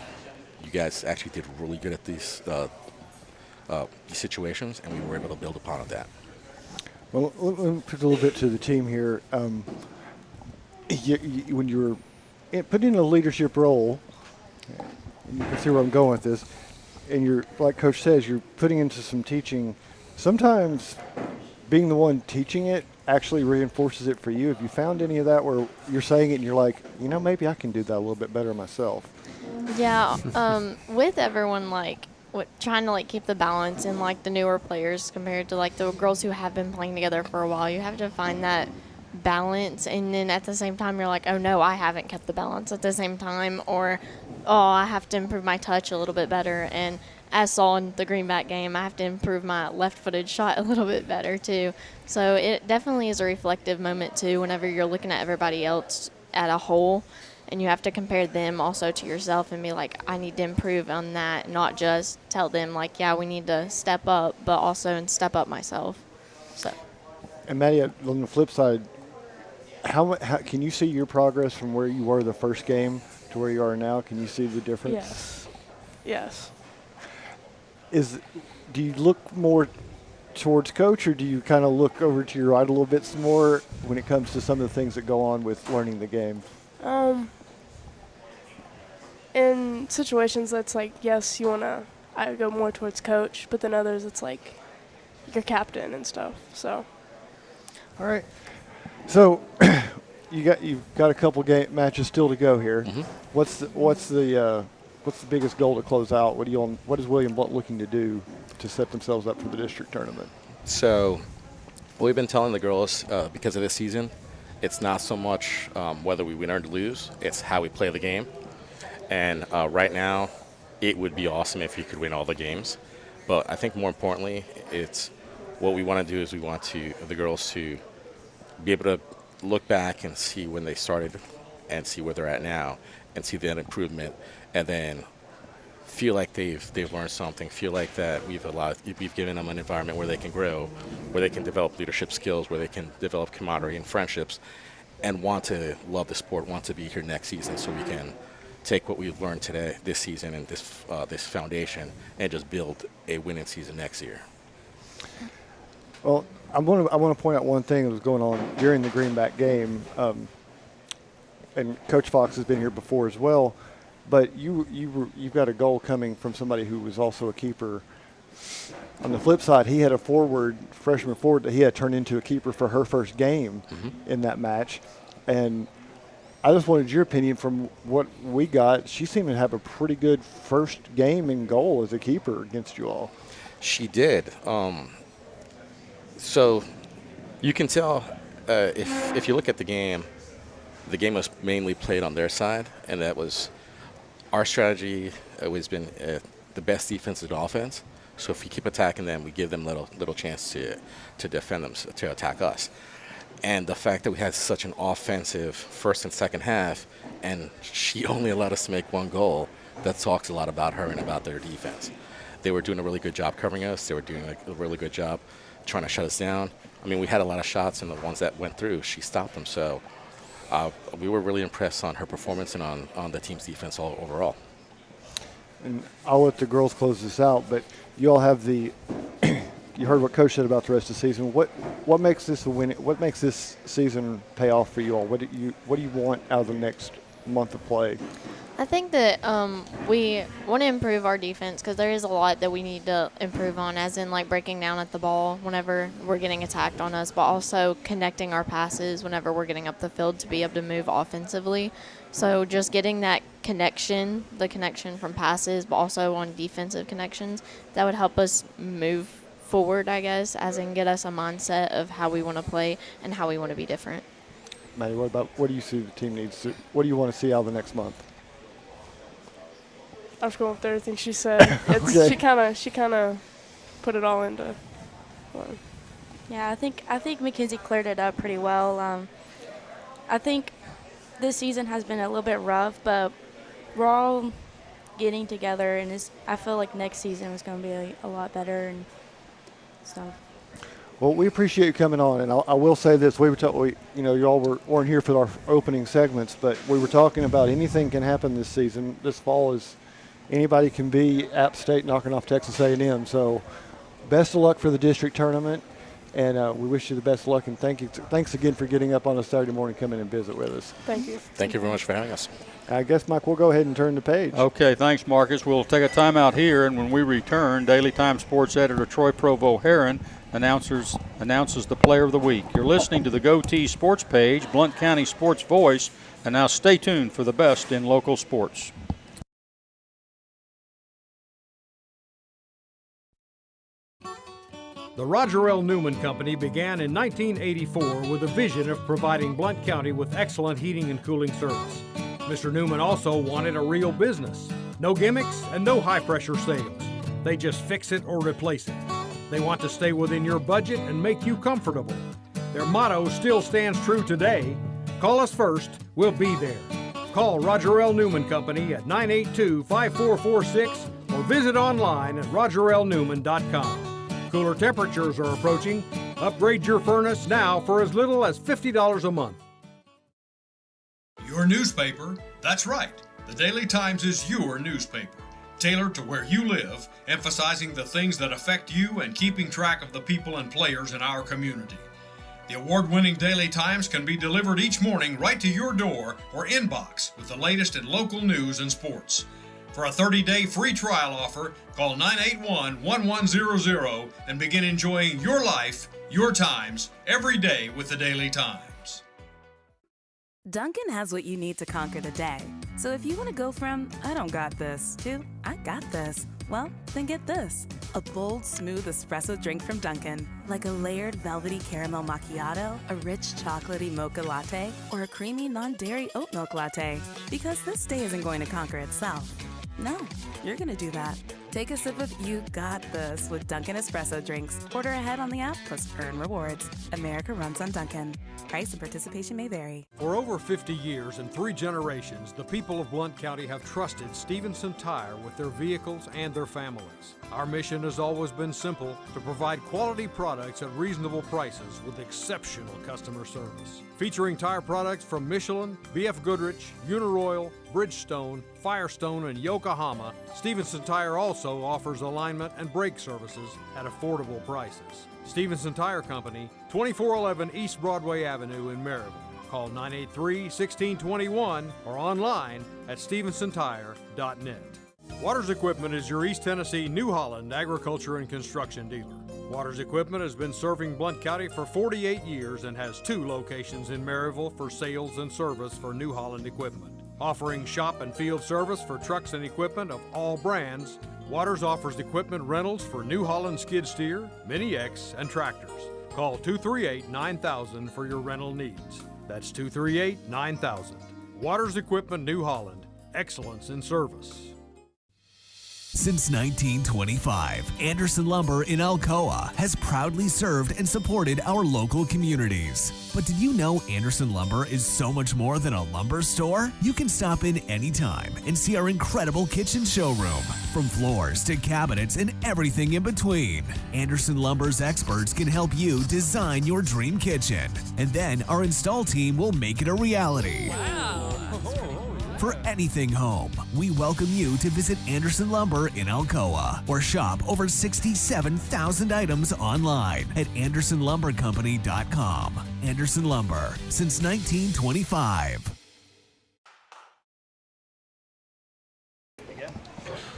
you guys actually did really good at these situations, and we were able to build upon that. Well, let me put a little bit to the team here. When you're put in a leadership role, and you can see where I'm going with this, and you're, like Coach says, you're putting into some teaching. Sometimes being the one teaching it actually reinforces it for you. Have you found any of that where you're saying it and you're like, maybe I can do that a little bit better myself? Yeah, with everyone, trying to keep the balance in the newer players compared to the girls who have been playing together for a while. You have to find that balance, and then at the same time you're like, oh no, I haven't kept the balance at the same time, or I have to improve my touch a little bit better. And as saw in the Greenback game, I have to improve my left-footed shot a little bit better too. So it definitely is a reflective moment too whenever you're looking at everybody else at a whole, and you have to compare them also to yourself and be like, I need to improve on that, not just tell them yeah, we need to step up, but also step up myself. So. And Maddie, on the flip side, how can you see your progress from where you were the first game to where you are now? Can you see the difference? Yes. Do you look more towards Coach, or do you kind of look over to your right a little bit more when it comes to some of the things that go on with learning the game? In situations that's yes, I go more towards Coach, but then others it's your captain and stuff. So. All right. So you've got a couple matches still to go here. Mm-hmm. What's the biggest goal to close out? What is William Blount looking to do to set themselves up for the district tournament? So we've been telling the girls because of this season, it's not so much whether we win or lose, it's how we play the game. And right now, it would be awesome if we could win all the games. But I think more importantly, it's what we want to do is we want the girls to be able to look back and see when they started and see where they're at now and see that improvement, and then feel like they've learned something, feel like that we've given them an environment where they can grow, where they can develop leadership skills, where they can develop camaraderie and friendships, and want to love the sport, want to be here next season, so we can take what we've learned this season and this foundation and just build a winning season next year. Well, I want to point out one thing that was going on during the Greenback game, and Coach Fox has been here before as well. But you've got a goal coming from somebody who was also a keeper. On the flip side, he had a freshman forward that he had turned into a keeper for her first game in that match. And I just wanted your opinion from what we got. She seemed to have a pretty good first game in goal as a keeper against you all. She did. So you can tell if you look at the game was mainly played on their side, and that was our strategy. Always been the best defensive offense. So if we keep attacking them, we give them little chance to defend them, to attack us. And the fact that we had such an offensive first and second half, and she only allowed us to make one goal, that talks a lot about her and about their defense. They were doing a really good job covering us. They were doing a really good job trying to shut us down. I mean, we had a lot of shots, and the ones that went through, she stopped them. So we were really impressed on her performance and on the team's defense overall. And I'll let the girls close this out, but you all have you heard what Coach said about the rest of the season. What makes this a win? What makes this season pay off for you all? What do you want out of the next month of play? I think that we want to improve our defense because there is a lot that we need to improve on, as in like breaking down at the ball whenever we're getting attacked on us, but also connecting our passes whenever we're getting up the field to be able to move offensively. So just getting that connection, the connection from passes, but also on defensive connections, that would help us move forward, I guess, as in get us a mindset of how we want to play and how we want to be different. Maddie, what do you see the team needs? What do you want to see out of the next month? I was going with everything she said. Okay. She kind of put it all into one. Yeah, I think Mackenzie cleared it up pretty well. I think this season has been a little bit rough, but we're all getting together, and I feel like next season is going to be a lot better and stuff. Well, we appreciate you coming on, and I will say this: you all weren't here for our opening segments, but we were talking about anything can happen this season. This fall is anybody can be App State knocking off Texas A&M. So, best of luck for the district tournament, and we wish you the best of luck. And thanks again for getting up on a Saturday morning, coming and visit with us. Thank you. Thank you very much for having us. I guess, Mike, we'll go ahead and turn the page. Okay, thanks, Marcus. We'll take a timeout here, and when we return, Daily Times sports editor Troy Provo Heron announces the player of the week. You're listening to the Goatee Sports Page, Blount County Sports Voice, and now stay tuned for the best in local sports. The Roger L. Newman Company began in 1984 with a vision of providing Blount County with excellent heating and cooling service. Mr. Newman also wanted a real business. No gimmicks and no high-pressure sales. They just fix it or replace it. They want to stay within your budget and make you comfortable. Their motto still stands true today. Call us first, we'll be there. Call Roger L. Newman Company at 982-5446 or visit online at rogerlnewman.com. Cooler temperatures are approaching. Upgrade your furnace now for as little as $50 a month. Your newspaper? That's right. The Daily Times is your newspaper, tailored to where you live, emphasizing the things that affect you and keeping track of the people and players in our community. The award-winning Daily Times can be delivered each morning right to your door or inbox with the latest in local news and sports. For a 30-day free trial offer, call 981-1100 and begin enjoying your life, your times, every day with the Daily Times. Dunkin' has what you need to conquer the day. So if you want to go from, I don't got this, to, I got this, well, then get this. A bold, smooth espresso drink from Dunkin'. Like a layered velvety caramel macchiato, a rich chocolatey mocha latte, or a creamy non-dairy oat milk latte. Because this day isn't going to conquer itself. No, you're going to do that. Take a sip of You Got This with Dunkin' Espresso drinks. Order ahead on the app plus earn rewards. America runs on Dunkin'. Price and participation may vary. For over 50 years and 3 generations, the people of Blount County have trusted Stevenson Tire with their vehicles and their families. Our mission has always been simple: to provide quality products at reasonable prices with exceptional customer service. Featuring tire products from Michelin, BF Goodrich, Uniroyal, Bridgestone, Firestone, and Yokohama, Stevenson Tire also offers alignment and brake services at affordable prices. Stevenson Tire Company, 2411 East Broadway Avenue in Maryville. Call 983-1621 or online at StevensonTire.net. Waters Equipment is your East Tennessee New Holland agriculture and construction dealer. Waters Equipment has been serving Blount County for 48 years and has 2 locations in Maryville for sales and service for New Holland equipment. Offering shop and field service for trucks and equipment of all brands, Waters offers equipment rentals for New Holland skid steer, Mini X, and tractors. Call 238-9000 for your rental needs. That's 238-9000. Waters Equipment New Holland. Excellence in service. Since 1925, Anderson Lumber in Alcoa has proudly served and supported our local communities. But did you know Anderson Lumber is so much more than a lumber store? You can stop in anytime and see our incredible kitchen showroom. From floors to cabinets and everything in between, Anderson Lumber's experts can help you design your dream kitchen. And then our install team will make it a reality. Wow! For anything home, we welcome you to visit Anderson Lumber in Alcoa or shop over 67,000 items online at AndersonLumberCompany.com. Anderson Lumber, since 1925.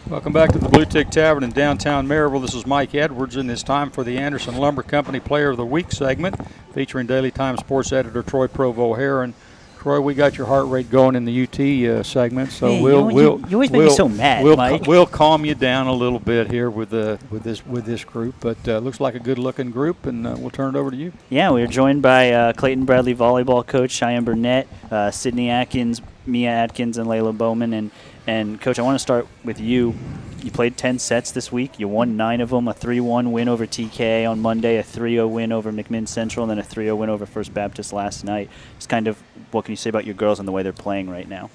Welcome back to the Blue Tick Tavern in downtown Maryville. This is Mike Edwards, and it's time for the Anderson Lumber Company Player of the Week segment featuring Daily Times sports editor Troy Provo Heron. Troy, we got your heart rate going in the UT segment, so Hey, you always make me so mad, Mike. We'll calm you down a little bit here with this group, but looks like a good-looking group, and we'll turn it over to you. Yeah, we are joined by Clayton Bradley volleyball coach Cheyenne Burnett, Sydney Atkins, Mia Atkins, and Layla Bowman. And Coach, I want to start with you. You played 10 sets this week. You won 9 of them, a 3-1 win over TK on Monday, a 3-0 win over McMinn Central, and then a 3-0 win over First Baptist last night. Just kind of what can you say about your girls and the way they're playing right now?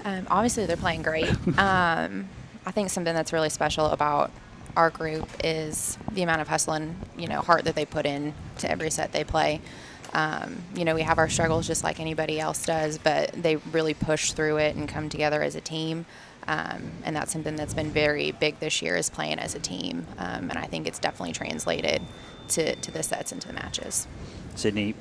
Obviously, they're playing great. I think something that's really special about our group is the amount of hustle and, heart that they put in to every set they play. We have our struggles just like anybody else does, but they really push through it and come together as a team. And that's something that's been very big this year is playing as a team. And I think it's definitely translated to the sets and to the matches. Sydney,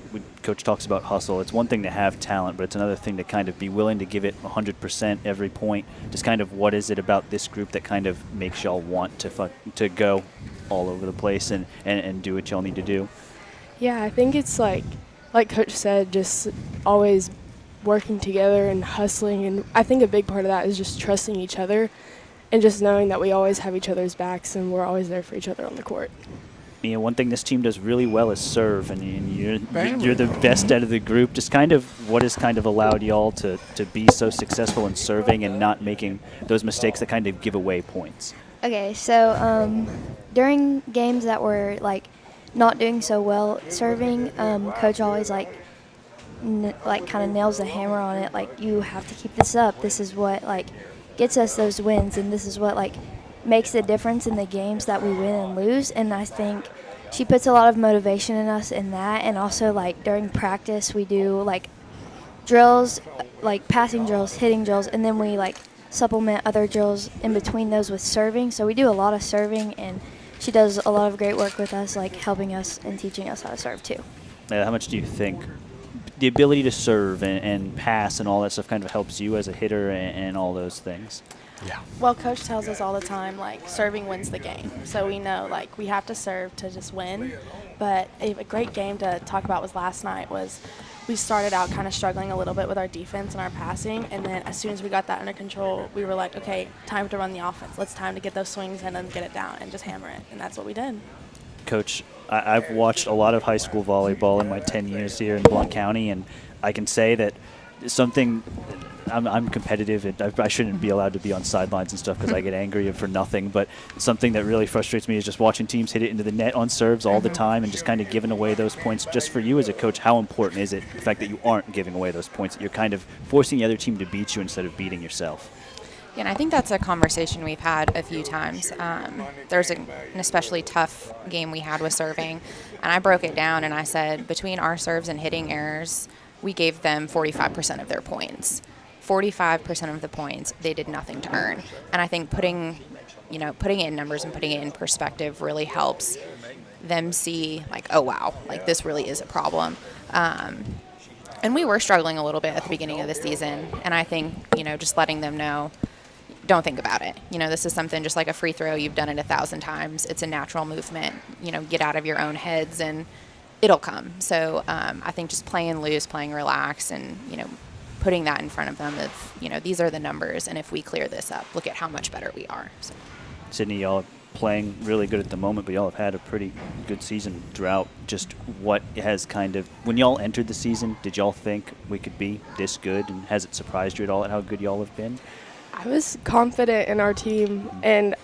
Coach talks about hustle. It's one thing to have talent, but it's another thing to kind of be willing to give it 100% every point. Just kind of what is it about this group that kind of makes y'all want to go all over the place and do what y'all need to do? Yeah, I think it's like Coach said, just always working together and hustling. And I think a big part of that is just trusting each other and just knowing that we always have each other's backs and we're always there for each other on the court. One thing this team does really well is serve, and you're the best out of the group. Just kind of what has kind of allowed y'all to be so successful in serving and not making those mistakes that kind of give away points? Okay, so during games that were not doing so well serving, Coach always kind of nails the hammer on it. You have to keep this up. This is what gets us those wins, and this is what makes the difference in the games that we win and lose. And I think she puts a lot of motivation in us in that. And also during practice we do drills, passing drills, hitting drills, and then we supplement other drills in between those with serving. So we do a lot of serving, and she does a lot of great work with us, helping us and teaching us how to serve too. How much do you think the ability to serve and pass and all that stuff kind of helps you as a hitter and all those things? Yeah. Well, Coach tells us all the time, serving wins the game. So we know, we have to serve to just win. But a great game to talk about was last night was we started out kind of struggling a little bit with our defense and our passing. And then as soon as we got that under control, we were like, okay, time to run the offense. Time to get those swings in and get it down and just hammer it. And that's what we did. Coach, I've watched a lot of high school volleyball in my 10 years here in Blount County, and I can say that something – I'm competitive, and I shouldn't be allowed to be on sidelines and stuff because I get angry for nothing, but something that really frustrates me is just watching teams hit it into the net on serves all the time and just kind of giving away those points. Just for you as a coach, how important is it, the fact that you aren't giving away those points, that you're kind of forcing the other team to beat you instead of beating yourself? Yeah, and I think that's a conversation we've had a few times. There's an especially tough game we had with serving, and I broke it down and I said between our serves and hitting errors, we gave them 45% of their points. 45% of the points they did nothing to earn. And I think putting it in numbers and putting it in perspective really helps them see oh wow, this really is a problem. And we were struggling a little bit at the beginning of the season, and I think, just letting them know, don't think about it. This is something just like a free throw. You've done it 1,000 times. It's a natural movement. Get out of your own heads, and it'll come. So I think just playing loose, playing relax, and, putting that in front of them of, these are the numbers, and if we clear this up, look at how much better we are. So. Sydney, y'all are playing really good at the moment, but y'all have had a pretty good season throughout. Just what has when y'all entered the season, did y'all think we could be this good, and has it surprised you at all at how good y'all have been? I was confident in our team, and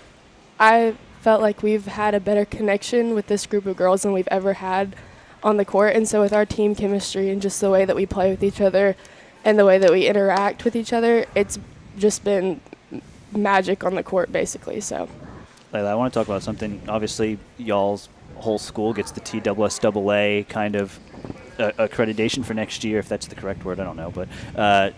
I felt like we've had a better connection with this group of girls than we've ever had on the court. And so with our team chemistry and just the way that we play with each other and the way that we interact with each other, it's just been magic on the court, basically. So, Layla, I want to talk about something. Obviously, y'all's whole school gets the TSSAA kind of accreditation for next year, if that's the correct word. I don't know. But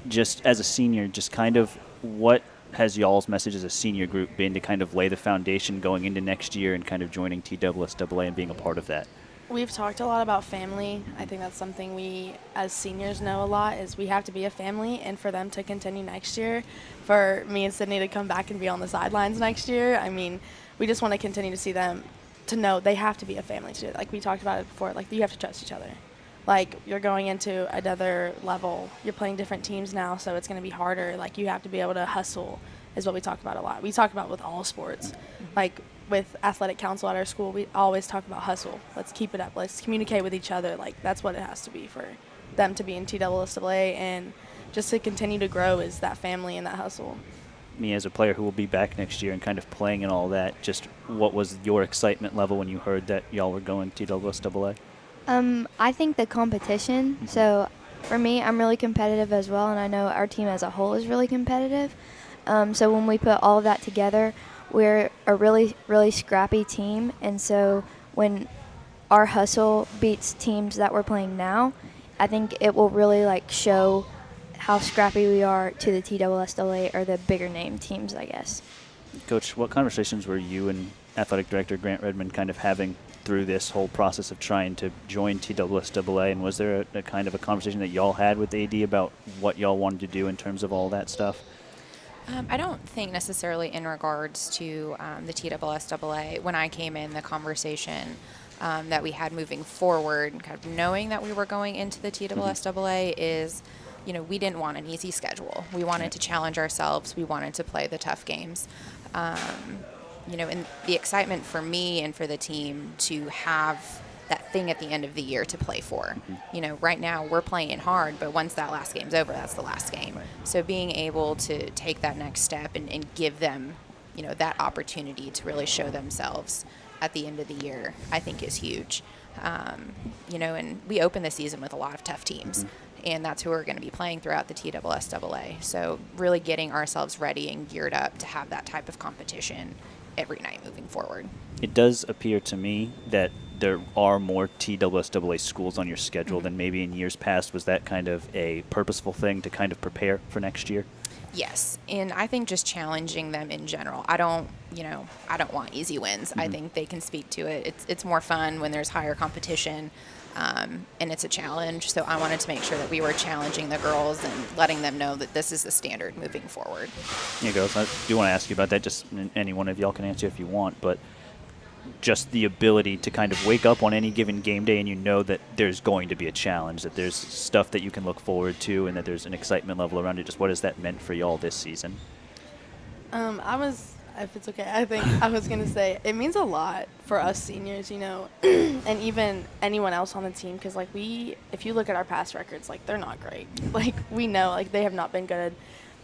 just as a senior, just kind of what has y'all's message as a senior group been to kind of lay the foundation going into next year and kind of joining TSSAA and being a part of that? We've talked a lot about family. I think that's something we as seniors know a lot, is we have to be a family, and for them to continue next year, for me and Sydney to come back and be on the sidelines next year, I mean, we just want to continue to see them to know they have to be a family to do it. Like we talked about it before, like you have to trust each other. Like you're going into another level. You're playing different teams now, so it's going to be harder. Like you have to be able to hustle is what we talk about a lot. We talk about with all sports. Like with athletic council at our school, we always talk about hustle. Let's keep it up. Let's communicate with each other. Like that's what it has to be for them to be in TSSAA, and just to continue to grow is that family and that hustle. Me as a player who will be back next year and kind of playing and all that, just what was your excitement level when you heard that y'all were going TSSAA? I think the competition. So for me, I'm really competitive as well, and I know our team as a whole is really competitive. So when we put all of that together, we're a really, really scrappy team, and so when our hustle beats teams that we're playing now, I think it will really show how scrappy we are to the TSSAA or the bigger name teams, I guess. Coach, what conversations were you and Athletic Director Grant Redmond kind of having through this whole process of trying to join TSSAA, and was there a kind of a conversation that y'all had with AD about what y'all wanted to do in terms of all that stuff? I don't think necessarily in regards to the TSSAA. When I came in, the conversation that we had moving forward, kind of knowing that we were going into the TSSAA is, we didn't want an easy schedule. We wanted to challenge ourselves. We wanted to play the tough games. And the excitement for me and for the team to have that thing at the end of the year to play for. Right now we're playing hard, but once that last game's over, that's the last game. Right. So being able to take that next step and give them, that opportunity to really show themselves at the end of the year, I think is huge. And we open the season with a lot of tough teams. And that's who we're going to be playing throughout the TSSAA. So really getting ourselves ready and geared up to have that type of competition every night moving forward. It does appear to me that there are more TSSAA schools on your schedule than maybe in years past. Was that kind of a purposeful thing to kind of prepare for next year? Yes, and I think just challenging them in general. I don't want easy wins. I think they can speak to it. It's more fun when there's higher competition, and it's a challenge. So I wanted to make sure that we were challenging the girls and letting them know that this is the standard moving forward. Yeah, girls, I do want to ask you about that. Just any one of y'all can answer if you want, but just the ability to kind of wake up on any given game day and that there's going to be a challenge, that there's stuff that you can look forward to, and that there's an excitement level around it. Just what has that meant for y'all this season? If it's okay, I think I was going to say it means a lot for us seniors, and even anyone else on the team, because if you look at our past records, they're not great. We know, they have not been good,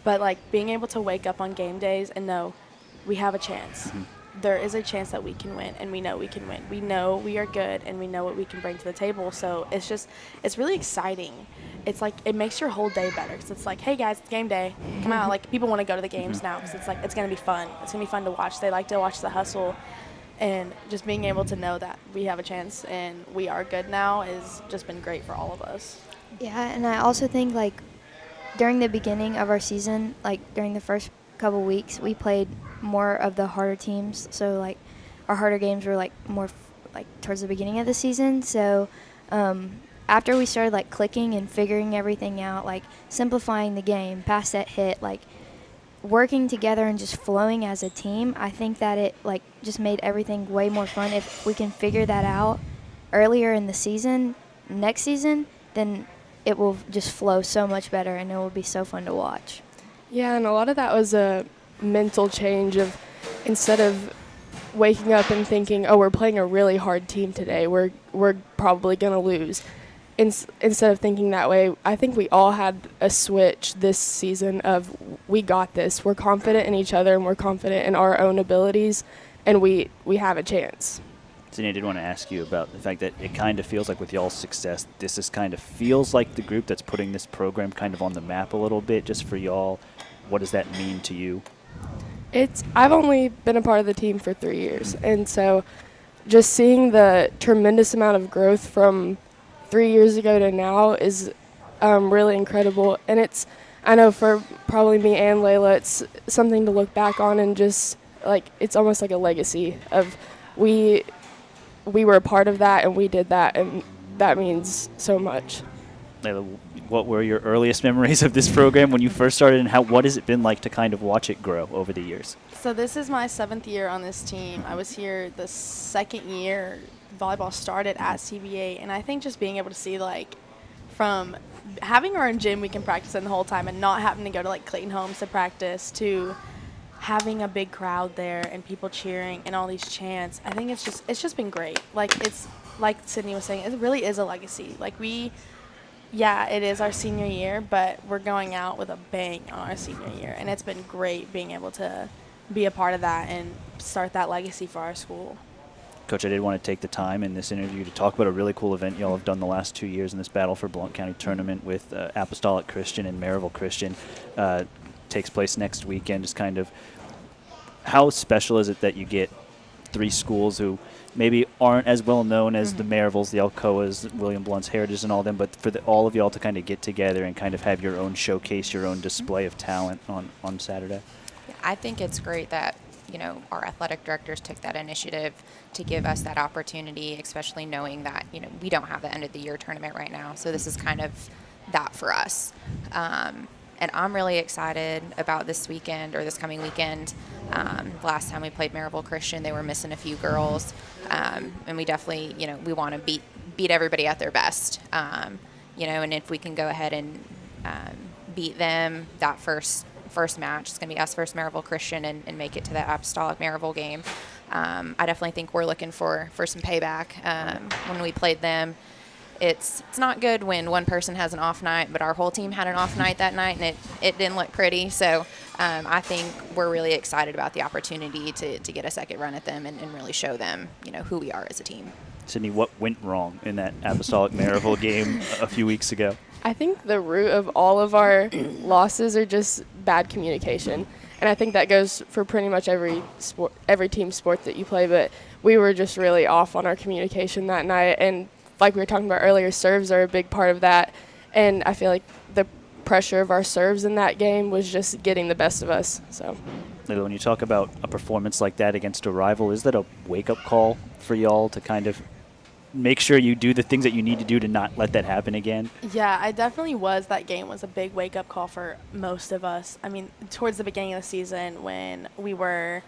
but being able to wake up on game days and know we have a chance. There is a chance that we can win, and we know we can win. We know we are good, and we know what we can bring to the table. So it's really exciting. It's it makes your whole day better, because it's hey guys, it's game day. Come out. People want to go to the games now, because it's going to be fun. It's going to be fun to watch. They like to watch the hustle, and just being able to know that we have a chance and we are good now has just been great for all of us. Yeah, and I also think during the beginning of our season, during the first couple weeks, we played more of the harder teams. So our harder games were more towards the beginning of the season. So after we started like clicking and figuring everything out, like simplifying the game, pass set hit, like working together and just flowing as a team, I think that it like just made everything way more fun. If we can figure that out earlier in the season, next season, then it will just flow so much better and it will be so fun to watch. Yeah, and a lot of that was a mental change of instead of waking up and thinking, oh, we're playing a really hard team today, we're probably going to lose. Instead of thinking that way, I think we all had a switch this season of we got this. We're confident in each other and we're confident in our own abilities, and we have a chance. Sydney, I did want to ask you about the fact that it kind of feels like with y'all's success, this is kind of feels like the group that's putting this program kind of on the map a little bit just for y'all. What does that mean to you? I've only been a part of the team for 3 years, and so just seeing the tremendous amount of growth from 3 years ago to now is really incredible. And I know for probably me and Layla, it's something to look back on and just like it's almost like a legacy of we were a part of that and we did that, and that means so much. Layla, what were your earliest memories of this program when you first started, and what has it been like to kind of watch it grow over the years? So this is my 7th year on this team. I was here the 2nd year volleyball started at CVA, and I think just being able to see like from having our own gym we can practice in the whole time and not having to go to like Clayton Homes to practice to having a big crowd there and people cheering and all these chants, I think it's just been great. Like it's like Sydney was saying, it really is a legacy. Like it is our senior year, but we're going out with a bang on our senior year, and it's been great being able to be a part of that and start that legacy for our school. Coach, I did want to take the time in this interview to talk about a really cool event y'all have done the last 2 years in this Battle for Blount County tournament with Apostolic Christian and Maryville Christian. Takes place next weekend. Just kind of how special is it that you get 3 schools who maybe aren't as well known as the Maryvilles, the Alcoas, William Blount's Heritage and all them, but for all of y'all to kind of get together and kind of have your own showcase, your own display of talent on Saturday? I think it's great that our athletic directors took that initiative to give us that opportunity, especially knowing that, we don't have the end of the year tournament right now. So this is kind of that for us. And I'm really excited about this weekend or this coming weekend. Last time we played Maryville Christian, they were missing a few girls. And we definitely, we want to beat everybody at their best. And if we can go ahead and beat them that first match, it's going to be us versus Maryville Christian and make it to that Apostolic Maryville game. I definitely think we're looking for some payback. When we played them, it's not good when one person has an off night, but our whole team had an off night that night, and it didn't look pretty. So I think we're really excited about the opportunity to get a second run at them and really show them, who we are as a team. Sydney, what went wrong in that Apostolic Maryville game a few weeks ago? I think the root of all of our losses are just bad communication. And I think that goes for pretty much every team sport that you play, but we were just really off on our communication that night. And like we were talking about earlier, serves are a big part of that. And I feel like the pressure of our serves in that game was just getting the best of us. So, when you talk about a performance like that against a rival, is that a wake-up call for y'all to kind of make sure you do the things that you need to do to not let that happen again? Yeah, it definitely was. That game was a big wake-up call for most of us. I mean, towards the beginning of the season when we were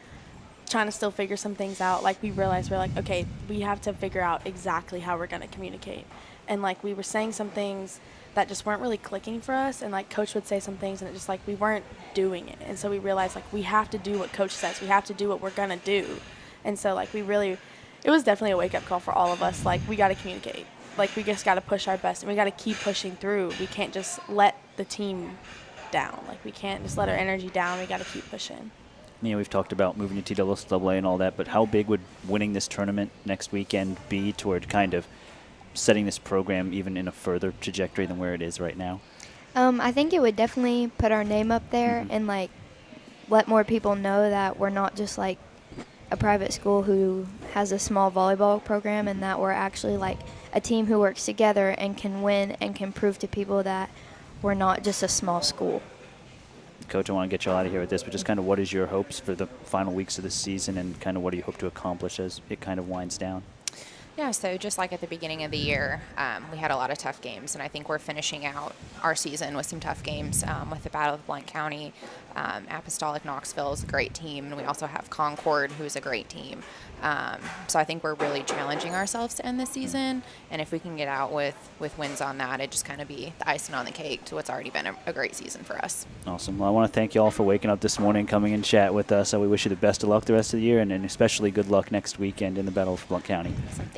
trying to still figure some things out, like we realized we're like, okay, we have to figure out exactly how we're going to communicate. And like we were saying some things that just weren't really clicking for us, and like coach would say some things and it just like we weren't doing it. And so we realized like we have to do what coach says. We have to do what we're going to do. And so like it was definitely a wake-up call for all of us. Like, we got to communicate. Like, we just got to push our best, and we got to keep pushing through. We can't just let the team down. Like, we can't just let our energy down. We got to keep pushing. We've talked about moving to TSSAA and all that, but how big would winning this tournament next weekend be toward kind of setting this program even in a further trajectory than where it is right now? I think it would definitely put our name up there and, like, let more people know that we're not just, like, a private school who has a small volleyball program, and that we're actually like a team who works together and can win and can prove to people that we're not just a small school. Coach, I want to get you out of here with this, but just kind of what is your hopes for the final weeks of the season, and kind of what do you hope to accomplish as it kind of winds down? Yeah, so just like at the beginning of the year, we had a lot of tough games, and I think we're finishing out our season with some tough games with the Battle of Blount County. Apostolic Knoxville is a great team, and we also have Concord, who's a great team. So I think we're really challenging ourselves to end the season, and if we can get out with wins on that, it'd just kind of be the icing on the cake to what's already been a great season for us. Awesome. Well, I want to thank you all for waking up this morning, coming and chat with us. So we wish you the best of luck the rest of the year, and especially good luck next weekend in the Battle of Blount County.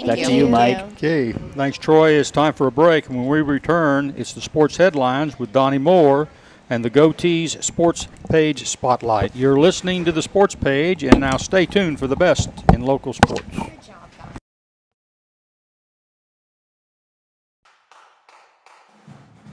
Back to you, Mike. Okay, thanks, Troy. It's time for a break, and when we return, it's the Sports Headlines with Donnie Moore and the Goatees Sports Page Spotlight. You're listening to the Sports Page, and now stay tuned for the best in local sports.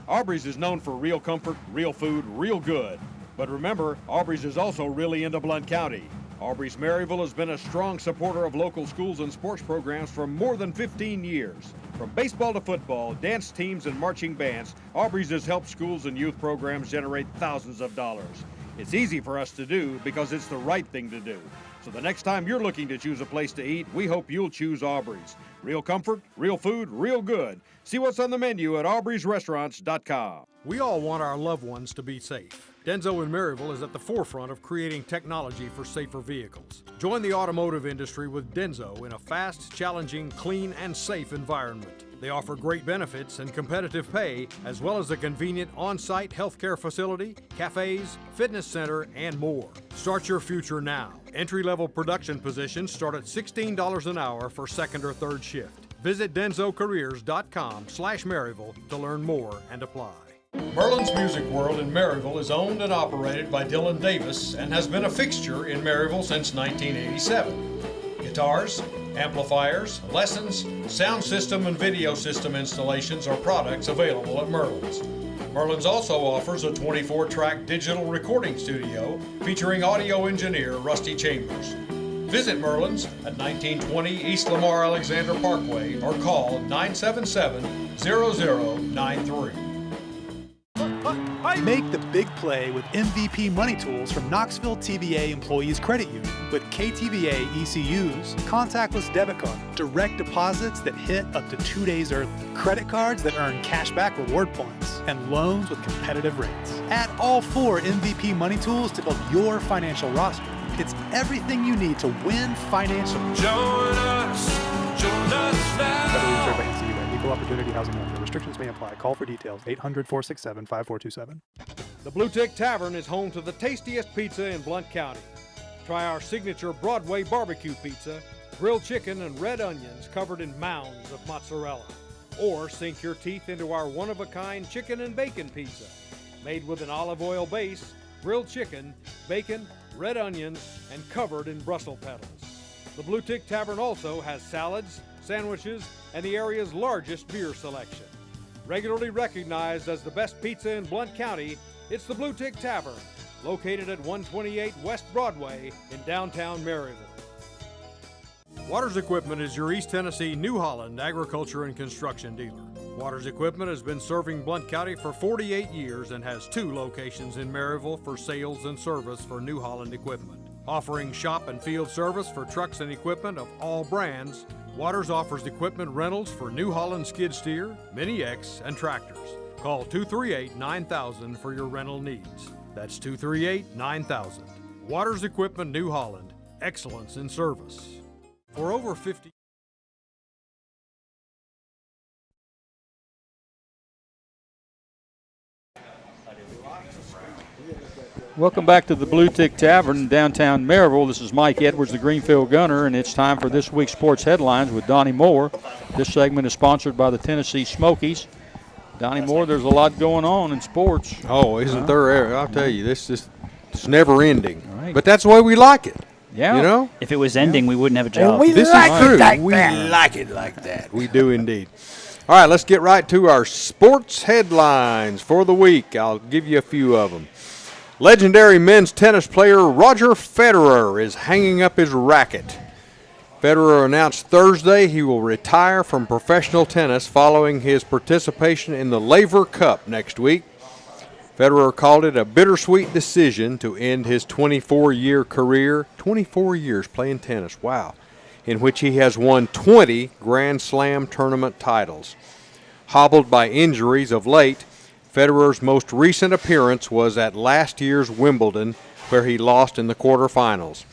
Aubrey's is known for real comfort, real food, real good. But remember, Aubrey's is also really into Blount County. Aubrey's Maryville has been a strong supporter of local schools and sports programs for more than 15 years. From baseball to football, dance teams, and marching bands, Aubrey's has helped schools and youth programs generate thousands of dollars. It's easy for us to do because it's the right thing to do. So the next time you're looking to choose a place to eat, we hope you'll choose Aubrey's. Real comfort, real food, real good. See what's on the menu at aubreysrestaurants.com. We all want our loved ones to be safe. Denso in Maryville is at the forefront of creating technology for safer vehicles. Join the automotive industry with Denso in a fast, challenging, clean, and safe environment. They offer great benefits and competitive pay, as well as a convenient on-site healthcare facility, cafes, fitness center, and more. Start your future now. Entry-level production positions start at $16 an hour for second or third shift. Visit densocareers.com/Maryville to learn more and apply. Merlin's Music World in Maryville is owned and operated by Dylan Davis and has been a fixture in Maryville since 1987. Guitars, amplifiers, lessons, sound system, and video system installations are products available at Merlin's. Merlin's also offers a 24-track digital recording studio featuring audio engineer Rusty Chambers. Visit Merlin's at 1920 East Lamar Alexander Parkway or call 977-0093. Make the big play with MVP Money Tools from Knoxville TVA Employees Credit Union. With KTVA ECUs, contactless debit card, direct deposits that hit up to 2 days early, credit cards that earn cashback reward points, and loans with competitive rates. Add all 4 MVP Money Tools to build your financial roster. It's everything you need to win financially. Join us now. Federally insured by NCUA. Equal Opportunity Housing Lender. Restrictions may apply. Call for details. 800-467-5427. The Blue Tick Tavern is home to the tastiest pizza in Blount County. Try our signature Broadway barbecue pizza, grilled chicken and red onions covered in mounds of mozzarella. Or sink your teeth into our one-of-a-kind chicken and bacon pizza, made with an olive oil base, grilled chicken, bacon, red onions, and covered in Brussels petals. The Blue Tick Tavern also has salads, sandwiches, and the area's largest beer selection. Regularly recognized as the best pizza in Blount County, it's the Blue Tick Tavern, located at 128 West Broadway in downtown Maryville. Waters Equipment is your East Tennessee New Holland agriculture and construction dealer. Waters Equipment has been serving Blount County for 48 years and has 2 locations in Maryville for sales and service for New Holland equipment. Offering shop and field service for trucks and equipment of all brands, Waters offers equipment rentals for New Holland skid steer, Mini X, and tractors. Call 238-9000 for your rental needs. That's 238-9000. Waters Equipment New Holland. Excellence in service. For over 50 Welcome back to the Blue Tick Tavern in downtown Maryville. This is Mike Edwards, the Greenfield Gunner, and it's time for this week's Sports Headlines with Donnie Moore. This segment is sponsored by the Tennessee Smokies. Donnie Moore, there's a lot going on in sports. Oh, isn't there? I'll tell you, this is it's never ending. Right. But that's the way we like it. Yeah. You know? If it was ending, we wouldn't have a job. This is true. We like it like that. We do indeed. All right, let's get right to our sports headlines for the week. I'll give you a few of them. Legendary men's tennis player Roger Federer is hanging up his racket. Federer announced Thursday he will retire from professional tennis following his participation in the Laver Cup next week. Federer called it a bittersweet decision to end his 24-year career. 24 years playing tennis, wow. in which he has won 20 Grand Slam tournament titles. Hobbled by injuries of late, Federer's most recent appearance was at last year's Wimbledon, where he lost in the quarterfinals.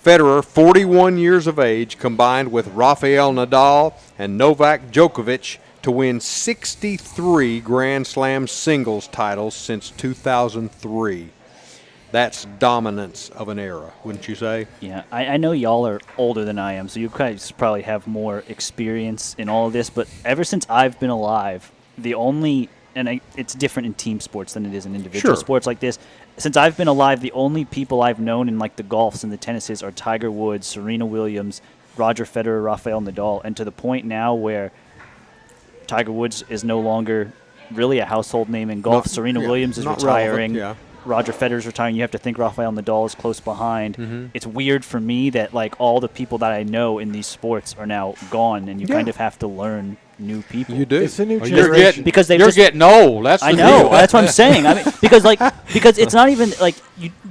Federer, 41 years of age, combined with Rafael Nadal and Novak Djokovic to win 63 Grand Slam singles titles since 2003. That's dominance of an era, wouldn't you say? Yeah, I know y'all are older than I am, so you guys probably have more experience in all of this, but ever since I've been alive, it's different in team sports than it is in individual sports like this. Since I've been alive, the only people I've known in like the golfs and the tennises are Tiger Woods, Serena Williams, Roger Federer, Rafael Nadal, and to the point now where Tiger Woods is no longer really a household name in golf. Serena Williams is retiring. Roger Federer's retiring. You have to think Rafael Nadal is close behind. It's weird for me that like all the people that I know in these sports are now gone, and you kind of have to learn new people. You do. It's a new generation. Because you're getting old. That's the I know. deal. That's what I'm saying. I mean, because it's not even like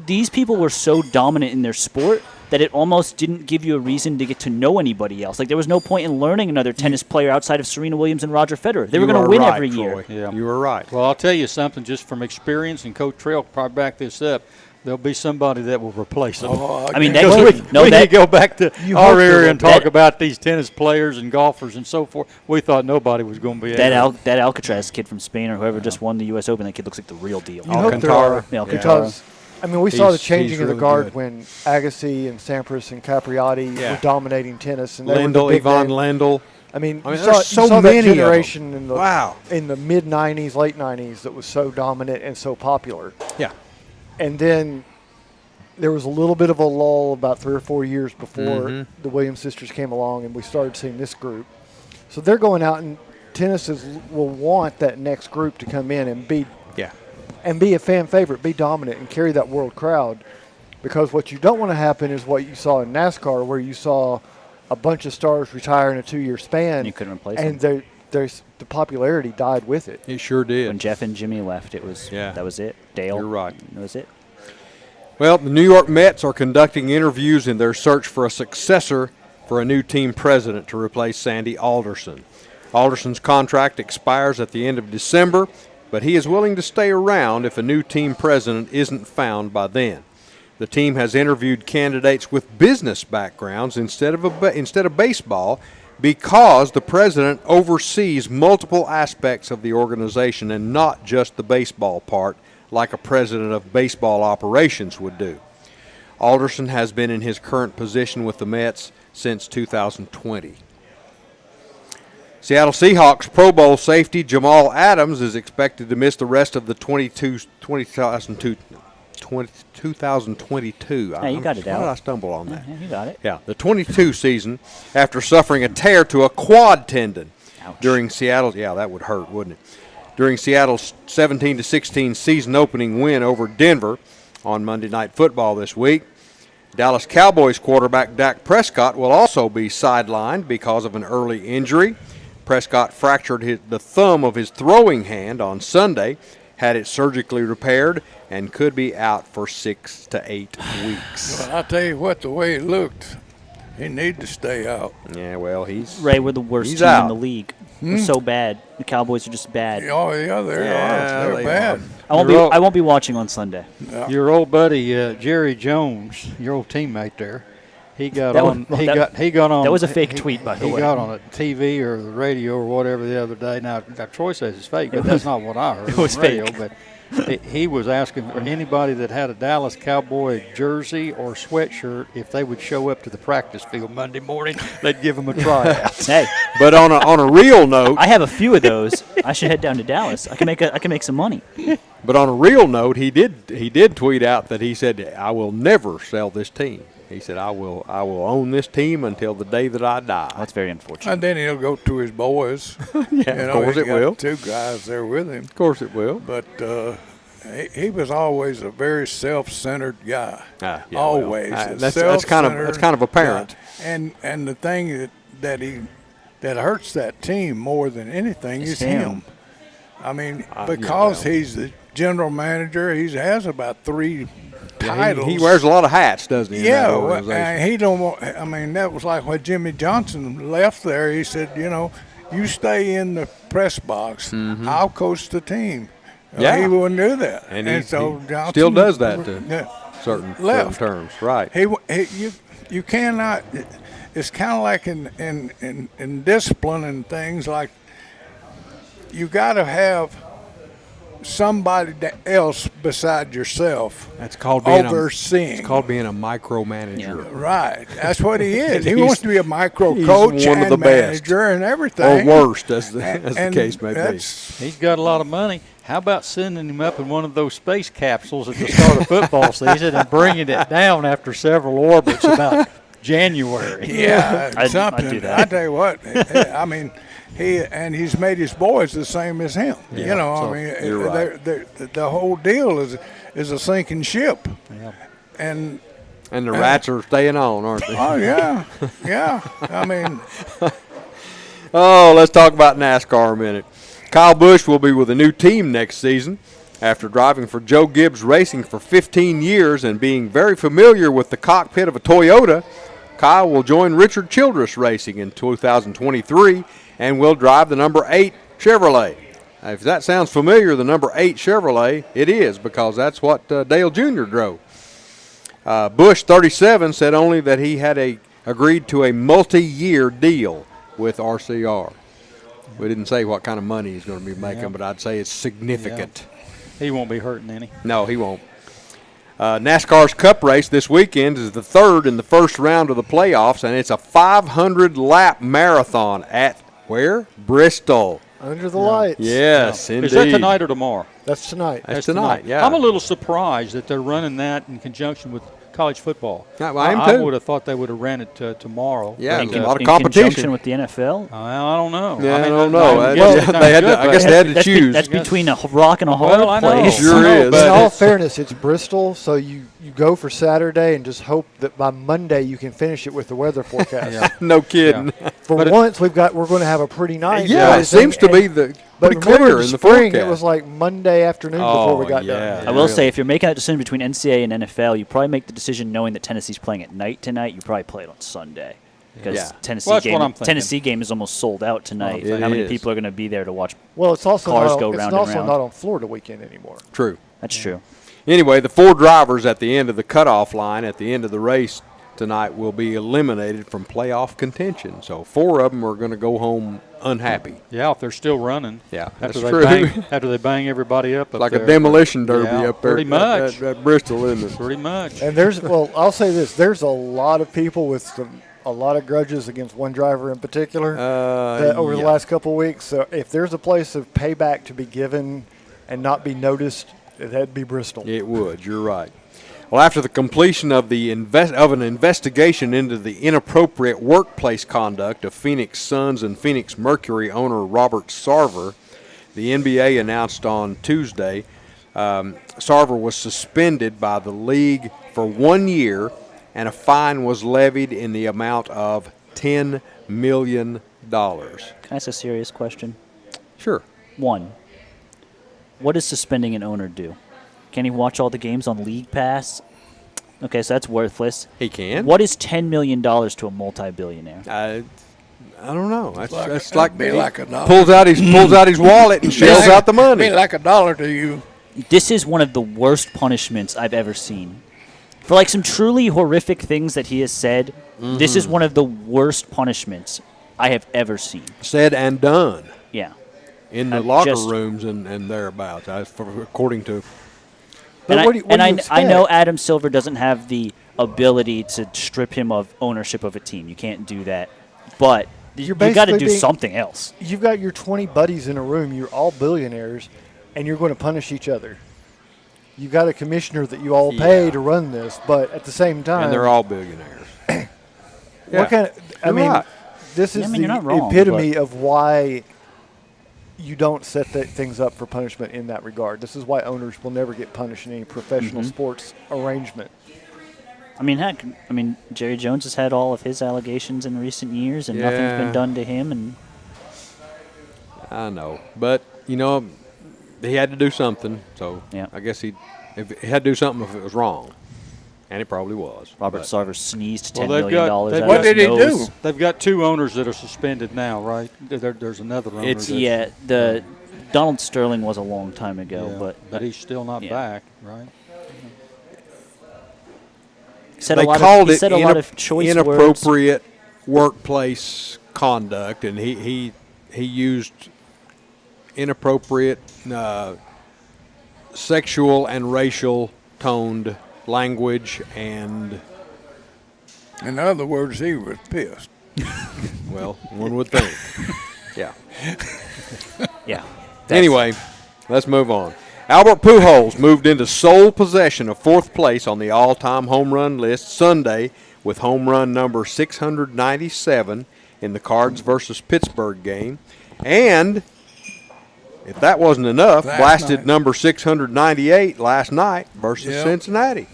these people were so dominant in their sport that it almost didn't give you a reason to get to know anybody else. Like there was no point in learning another tennis player outside of Serena Williams and Roger Federer. They were going to win every year. Yeah. You were right. Well, I'll tell you something just from experience, and Coach Trail will probably back this up. There'll be somebody that will replace them. I mean, we that go back to our area and talk about these tennis players and golfers and so forth. We thought nobody was going to be that Alcatraz kid from Spain or whoever just won the U.S. Open. That kid looks like the real deal. Alcantara. Because I mean, we saw the changing of the really guard good. when Agassi and Sampras and Capriati were dominating tennis, and Lendl, Ivan Lendl. I mean, you there's saw so that many of generation them. in the mid '90s, late '90s that was so dominant and so popular. Yeah, and then there was a little bit of a lull about 3 or 4 years before the Williams sisters came along, and we started seeing this group. So they're going out, and tennis will want that next group to come in and be a fan favorite, be dominant, and carry that world crowd. Because what you don't want to happen is what you saw in NASCAR, where you saw a bunch of stars retire in a 2-year span. And you couldn't replace them. And the popularity died with it. It sure did. When Jeff and Jimmy left, that was it. Dale. You're right. That was it. Well, the New York Mets are conducting interviews in their search for a successor for a new team president to replace Sandy Alderson. Alderson's contract expires at the end of December, but he is willing to stay around if a new team president isn't found by then. The team has interviewed candidates with business backgrounds instead of baseball because the president oversees multiple aspects of the organization and not just the baseball part, like a president of baseball operations would do. Alderson has been in his current position with the Mets since 2020. Seattle Seahawks Pro Bowl safety Jamal Adams is expected to miss the rest of the 2022. Yeah, you got it out. How did I stumble on that? Yeah, you got it. Yeah, the 22 season after suffering a tear to a quad tendon during Seattle's. Yeah, that would hurt, wouldn't it? During Seattle's 17-16 season opening win over Denver on Monday Night Football this week. Dallas Cowboys quarterback Dak Prescott will also be sidelined because of an early injury. Prescott fractured the thumb of his throwing hand on Sunday, had it surgically repaired, and could be out for 6 to 8 weeks. Well, I'll tell you what, the way it looked, he needed to stay out. Yeah, well, we're the worst team in the league. We're so bad. The Cowboys are just bad. Oh, yeah, they're bad. I won't be watching on Sunday. Yeah. Your old buddy Jerry Jones, your old teammate there, he got on. That was a fake tweet, by the way. He got on a TV or the radio or whatever the other day. Now Troy says it's fake, but that's not what I heard. It was on radio, fake. But he was asking for anybody that had a Dallas Cowboy jersey or sweatshirt if they would show up to the practice field Monday morning. They'd give them a tryout. Hey, but on a real note, I have a few of those. I should head down to Dallas. I can make some money. But on a real note, he did tweet out that he said, "I will never sell this team." He said, I will own this team until the day that I die. That's very unfortunate. And then he'll go to his boys. Of course it will. 2 guys there with him. Of course it will. But he was always a very self-centered guy. Always. That's kind of apparent. Guy. And the thing that hurts that team more than anything is him. I mean, because he's the general manager, he has about 3 titles. He wears a lot of hats, doesn't he? in that Yeah, organization? he don't want. I mean, that was like when Jimmy Johnson left there. He said, you stay in the press box. I'll coach the team. Yeah. He wouldn't do that, And and he so Johnson still does that to certain left. terms, right? You cannot. It's kind of like in discipline and things like you got to have somebody else beside yourself. That's called being overseeing. It's called being a micromanager. Right. That's what he is. He He's- wants to be a micro he's coach one of and the best. manager and everything. Or worst, as the And case may be. He's got a lot of money. How about sending him up in one of those space capsules at the start of football season and bringing it down after several orbits about January? Yeah, I'd something. do that. I tell you what. I mean, he's made his boys the same as him. Yeah, so you're right. The whole deal is a sinking ship. Yeah. And the rats are staying on, aren't they? Oh yeah, yeah. I mean, oh, let's talk about NASCAR a minute. Kyle Busch will be with a new team next season. After driving for Joe Gibbs Racing for 15 years and being very familiar with the cockpit of a Toyota, Kyle will join Richard Childress Racing in 2023 and will drive the number 8 Chevrolet. Now, if that sounds familiar, the number 8 Chevrolet, it is, because that's what Dale Jr. drove. Busch, 37, said only that he had agreed to a multi-year deal with RCR. We didn't say what kind of money he's going to be making, but I'd say it's significant. He won't be hurting any. No, he won't. NASCAR's Cup race this weekend is the third in the first round of the playoffs, and it's a 500-lap marathon at where? Bristol. Under the lights. Yes, indeed. Is that tonight or tomorrow? That's tonight. That's tonight, yeah. I'm a little surprised that they're running that in conjunction with college football. Yeah, well, I am I too. would have thought they would have ran it tomorrow. Yeah, but, a lot of in competition. conjunction with the NFL? I don't know. Yeah, I mean, don't know. I Well, guess they had to- I guess they had to That's choose. That's between a rock and a hard Well, I know. place. Sure is. In all fairness, it's Bristol, so you go for Saturday and just hope that by Monday you can finish it with the weather forecast. No kidding. For But once, we're going to have a pretty night. Yeah, it seems to be pretty But clear remember in the spring, forecast. it was like Monday afternoon before we got done. I will say, if you're making that decision between NCAA and NFL, you probably make the decision knowing that Tennessee's playing at night tonight. You probably play it on Sunday because Yeah. Tennessee Well, that's what I'm thinking. Tennessee game is almost sold out tonight. It How many is. people are going to be there to watch? Well, it's also cars not, go it's round also and round. not on Florida weekend anymore. True. That's true. Anyway, the 4 drivers at the end of the cutoff line at the end of the race tonight will be eliminated from playoff contention. So 4 of them are going to go home unhappy. Yeah, if they're still running. Yeah, after that's they true. After they bang everybody up Like there. a demolition derby Yeah, up there pretty much. at Bristol, isn't it? Pretty much. And I'll say this: there's a lot of people with a lot of grudges against one driver in particular over the yeah. last couple of weeks. So if there's a place of payback to be given and not be noticed, that'd be Bristol. It would. You're right. Well, after the completion of an investigation into the inappropriate workplace conduct of Phoenix Suns and Phoenix Mercury owner Robert Sarver, the NBA announced on Tuesday Sarver was suspended by the league for 1 year, and a fine was levied in the amount of $10 million. Can I ask a serious question? Sure. 1. What does suspending an owner do? Can he watch all the games on League Pass? Okay, so that's worthless. He can. What is $10 million to a multi-billionaire? I don't know. That's that'd like be he like a dollar. pulls out his wallet and shells out the money. Be like $1 to you. This is one of the worst punishments I've ever seen. For like some truly horrific things that he has said, this is one of the worst punishments I have ever seen. Said and done. Yeah. In the locker rooms and thereabouts, according to. And I know Adam Silver doesn't have the ability to strip him of ownership of a team. You can't do that. But you got to do something else. You've got your 20 buddies in a room. You're all billionaires, and you're going to punish each other. You got a commissioner that you all pay to run this, but at the same time, And they're all billionaires. What kind of? I You're mean, right. this is you're not the wrong, epitome of why you don't set things up for punishment in that regard. This is why owners will never get punished in any professional sports arrangement. I mean, heck, Jerry Jones has had all of his allegations in recent years, and nothing's Yeah. been done to him. And I know, but he had to do something. So Yeah. I guess he had to do something if it was wrong. And it probably was. Robert But- Sarver sneezed Well, $10 million out of What his did he nose. do? They've got 2 owners that are suspended now, right? There's another owner. It's- that's- The Donald Sterling was a long time ago, yeah, but he's still not yeah. back, right? Said They a lot called he it said a lot of choice words. inappropriate workplace conduct, and he used inappropriate sexual and racial toned language, and In other words, he was pissed. well, one would think. Yeah. Yeah. Anyway, let's move on. Albert Pujols moved into sole possession of 4th place on the all-time home run list Sunday with home run number 697 in the Cards versus Pittsburgh game. And if that wasn't enough, Last blasted night. number 698 last night versus Yep. Cincinnati.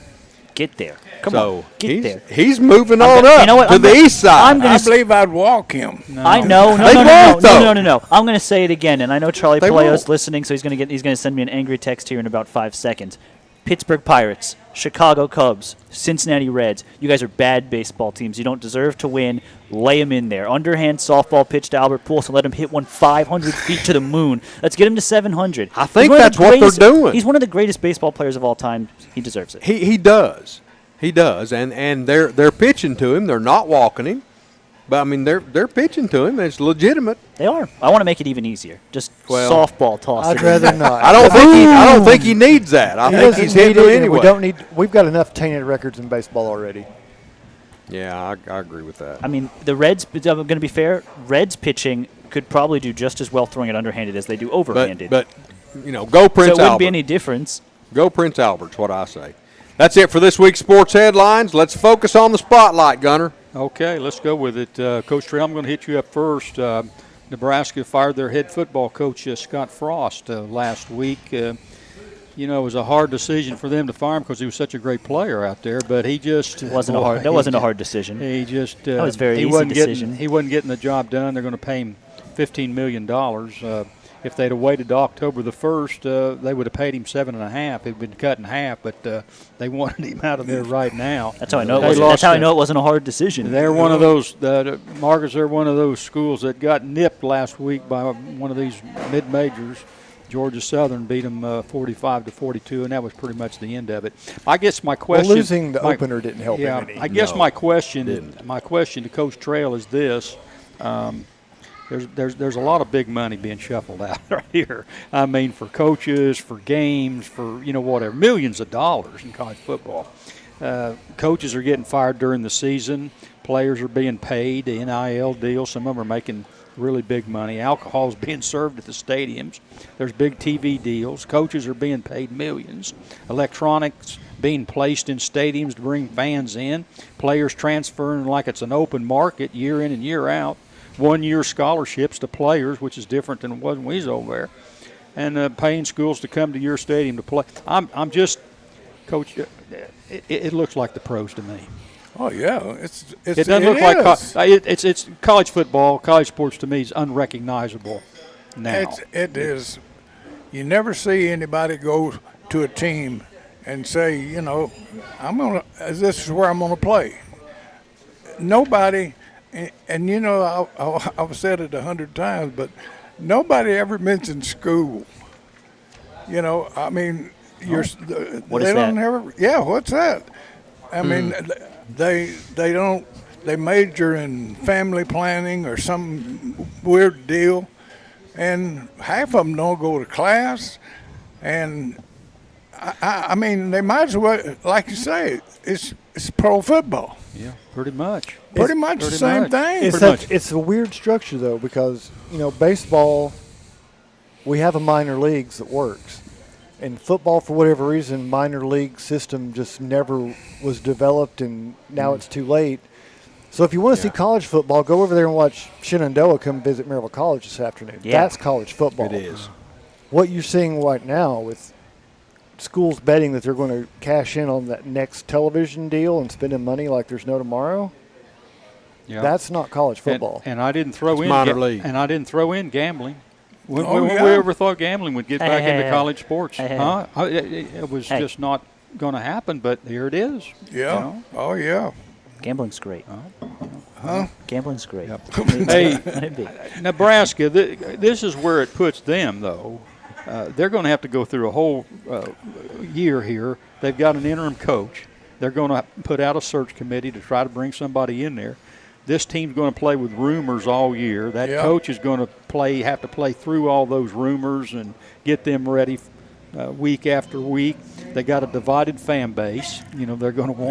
Get there. Come So on. Get he's, there. he's moving I'm on gonna- up you know what? to I'm the gonna- east side. I'm gonna I s- believe I'd walk him. I know. They won't, though. No. I'm going to say it again, and I know Charlie They Palaio's won't. listening, so he's going to send me an angry text here in about 5 seconds. Pittsburgh Pirates, Chicago Cubs, Cincinnati Reds. You guys are bad baseball teams. You don't deserve to win. Lay him in there. Underhand softball pitch to Albert Pujols and let him hit one 500 feet to the moon. Let's get him to 700. I think He's one of the that's what they're greatest- doing. He's one of the greatest baseball players of all time. He deserves it. He does. He does. And they're pitching to him. They're not walking him. But I mean they're pitching to him. It's legitimate. They are. I want to make it even easier. Just Well, softball toss. I'd it. rather not. I don't think he needs that. I He think doesn't he's need hitting it, it and anyway. We don't need. We've got enough tainted records in baseball already. Yeah, I agree with that. I mean, the Reds, I'm going to be fair, Reds pitching could probably do just as well throwing it underhanded as they do overhanded. But you know, go Prince so it wouldn't Albert. be any difference. Go Prince Albert's what I say. That's it for this week's sports headlines. Let's focus on the spotlight, Gunner. Okay, let's go with it. Coach Trey, I'm going to hit you up first. Nebraska fired their head football coach, Scott Frost, last week. It was a hard decision for them to fire him because he was such a great player out there, but he just That wasn't a hard decision. He just that was a very he easy wasn't decision. he wasn't getting the job done. They're going to pay him $15 million. If they'd have waited to October the 1st, they would have paid him $7.5. It'd been cut in half, but they wanted him out of there right now. That's how I know it wasn't. That's how I know it wasn't a hard decision. They're one of those, Marcus. They're one of those schools that got nipped last week by one of these mid-majors. Georgia Southern beat them 45-42, and that was pretty much the end of it. I guess my question. Well, losing the opener didn't help him any. I guess my question to Coach Trail is this. There's a lot of big money being shuffled out right here. I mean, for coaches, for games, for whatever, millions of dollars in college football. Coaches are getting fired during the season. Players are being paid the NIL deal. Some of them are making really big money. Alcohol is being served at the stadiums. There's big TV deals. Coaches are being paid millions. Electronics being placed in stadiums to bring fans in. Players transferring like it's an open market year in and year out. 1-year scholarships to players, which is different than it was when we was over there, and paying schools to come to your stadium to play. I'm just, Coach. It looks like the pros to me. Oh yeah, it doesn't look like it's college football. College sports to me is unrecognizable now. It is. You never see anybody go to a team and say, this is where I'm gonna play. Nobody. And I've said it 100 times, but nobody ever mentioned school. I mean, what they is don't that? ever. Yeah, what's that? I mean, they don't. They major in family planning or some weird deal, and half of them don't go to class. And I mean, they might as well, like you say, it's pro football. Yeah, pretty much. Pretty much the same thing. It's a weird structure, though, because, baseball, we have a minor leagues that works. And football, for whatever reason, minor league system just never was developed, and now it's too late. So if you want to see college football, go over there and watch Shenandoah come visit Maryville College this afternoon. Yeah. That's college football. It is. What you're seeing right now with schools betting that they're going to cash in on that next television deal and spending money like there's no tomorrow. Yeah. That's not college football. And I didn't throw in minor league. And I didn't throw in gambling. When Oh, we yeah. ever thought gambling would get back into Hey. college sports? Hey. Huh? It was just not going to happen, but here it is. Yeah. You know? Oh, yeah. Gambling's great. Huh? Gambling's great. Hey, Nebraska, this is where it puts them, though. They're going to have to go through a whole year here. They've got an interim coach. They're going to put out a search committee to try to bring somebody in there. This team's going to play with rumors all year. That coach is going to have to play through all those rumors and get them ready week after week. They got a divided fan base. You know, they're going to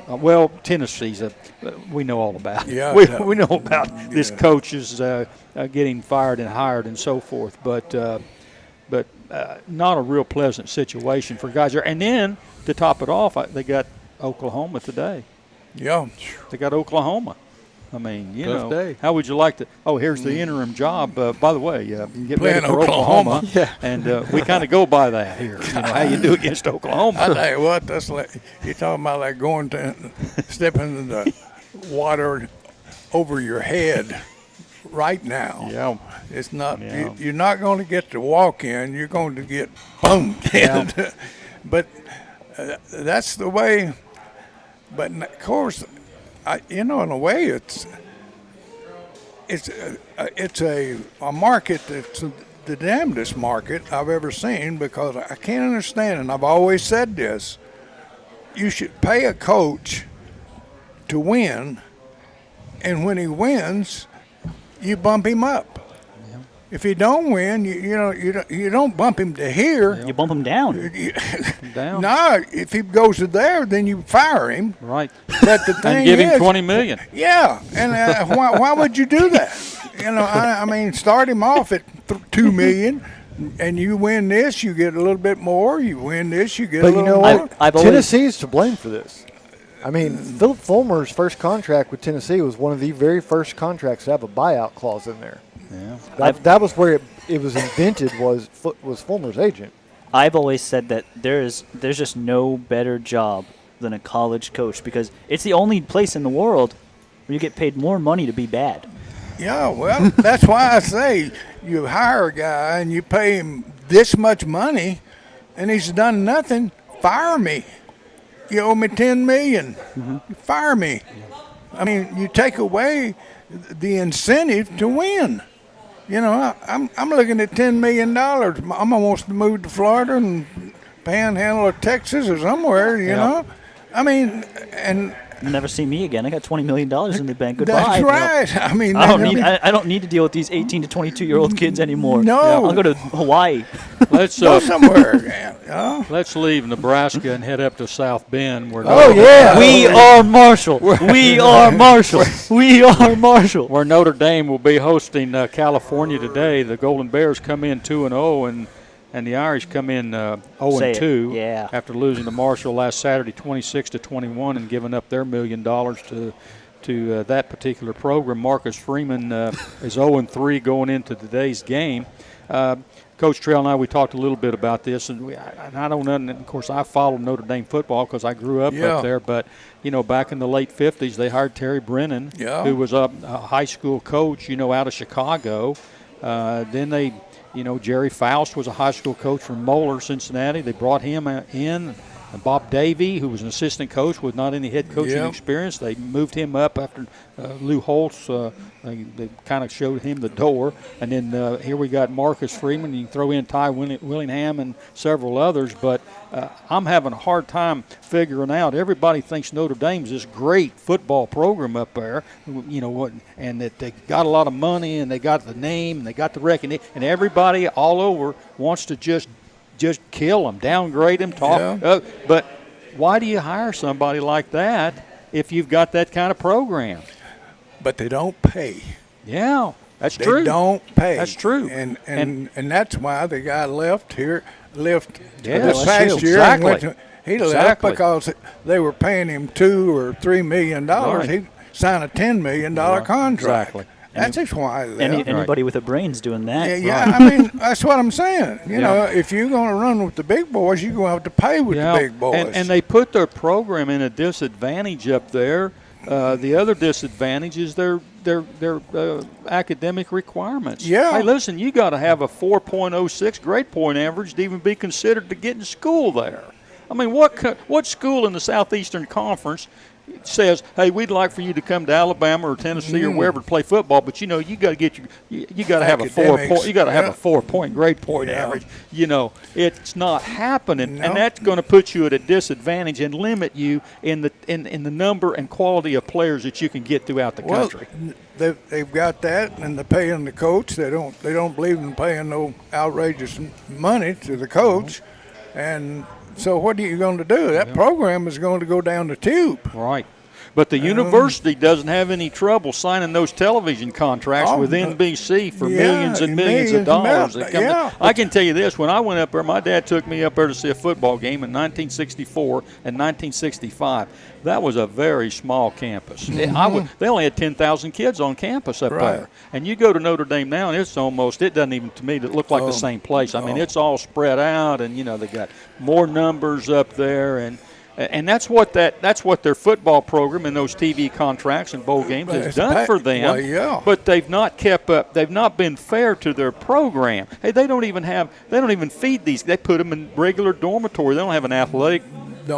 want Tennessee's we know all about. Yeah, we know about this coach is getting fired and hired and so forth, but not a real pleasant situation for guys there. And then to top it off, they got Oklahoma today. Yeah, they got Oklahoma. I mean, you Tough know, day. how would you like to? Oh, here's the interim job. By the way, you can get Playing ready for Oklahoma. and we kind of go by that here. You know, how you do against Oklahoma. I tell you what, that's like you're talking about like going to stepping in the water over your head right now. Yeah, it's not. Yeah. You're not going to get to walk in. You're going to get bumped in. But that's the way. But of course. In a way, it's a market that's the damnedest market I've ever seen, because I can't understand, and I've always said this, you should pay a coach to win, and when he wins, you bump him up. If he don't win, you don't bump him to here. You bump him down. No, if he goes to there, then you fire him. Right. But the thing and give him is, $20 million. Yeah, and why would you do that? I mean, start him off at $2 million, and you win this, you get a little bit more. You win this, you get a little more. Tennessee's to blame for this. I mean, Philip Fulmer's first contract with Tennessee was one of the very first contracts to have a buyout clause in there. Yeah, that was where it was invented. Was Fulmer's agent. I've always said that there's just no better job than a college coach, because it's the only place in the world where you get paid more money to be bad. Yeah, well, that's why I say you hire a guy and you pay him this much money, and he's done nothing. Fire me. You owe me $10 million. Fire me. I mean, you take away the incentive to win. I'm looking at $10 million. Mama wants to move to Florida and Panhandle of Texas or somewhere. You know, I mean, and you'll never see me again. I got $20 million in the bank. Goodbye. That's right. I mean, I don't need to deal with these 18 to 22-year-old kids anymore. No, I'll go to Hawaii. Let's go somewhere. Let's leave Nebraska and head up to South Bend. Where we are Marshall. We are Marshall. We are Marshall. Where Notre Dame will be hosting California today. The Golden Bears come in 2-0, and the Irish come in 0-2 after losing to Marshall last Saturday 26-21 and giving up their $1 million to that particular program. Marcus Freeman is 0-3 going into today's game. Coach Trail and I, we talked a little bit about this, and I don't know. Of course, I followed Notre Dame football because I grew up there. But back in the late '50s, they hired Terry Brennan, who was a high school coach, out of Chicago. Then they, Jerry Faust was a high school coach from Moeller, Cincinnati. They brought him in. Bob Davey, who was an assistant coach with not any head coaching experience, they moved him up after Lou Holtz. They kind of showed him the door. And then here we got Marcus Freeman. You can throw in Ty Willingham and several others. But I'm having a hard time figuring out. Everybody thinks Notre Dame's this great football program up there, and that they got a lot of money and they got the name and they got the recognition. And everybody all over wants to just kill them, downgrade them, talk. But why do you hire somebody like that if you've got that kind of program? But they don't pay. Yeah, that's true. They don't pay. That's true. And that's why the guy left this past year. Exactly. He left because they were paying him $2 or $3 million. Right. He signed a $10 million contract. Exactly. That's just why. Anybody with a brain's doing that. Yeah, I mean, that's what I'm saying. If you're going to run with the big boys, you're going to have to pay with the big boys. And they put their program in a disadvantage up there. The other disadvantage is their academic requirements. Yeah. Hey, listen, you got to have a 4.06 grade point average to even be considered to get in school there. I mean, what school in the Southeastern Conference says, "Hey, we'd like for you to come to Alabama or Tennessee or wherever to play football, but you got to get you got to have a 4 point, you got to have a 4 point grade point average." It's not happening, and that's going to put you at a disadvantage and limit you in the number and quality of players that you can get throughout the country. They've got that, and they're paying the coach. They don't believe in paying no outrageous money to the coach, and so what are you going to do? That program is going to go down the tube. Right. But the university doesn't have any trouble signing those television contracts with NBC for millions and millions of dollars. I can tell you this. When I went up there, my dad took me up there to see a football game in 1964 and 1965. That was a very small campus. They only had 10,000 kids on campus up there. And you go to Notre Dame now, and it doesn't even, to me, look like the same place. I mean, it's all spread out, and, they got more numbers up there. And that's what their football program and those TV contracts and bowl games has done for them. Well, yeah. But they've not kept up. They've not been fair to their program. Hey, they don't even feed these. They put them in regular dormitory. They don't have an athletic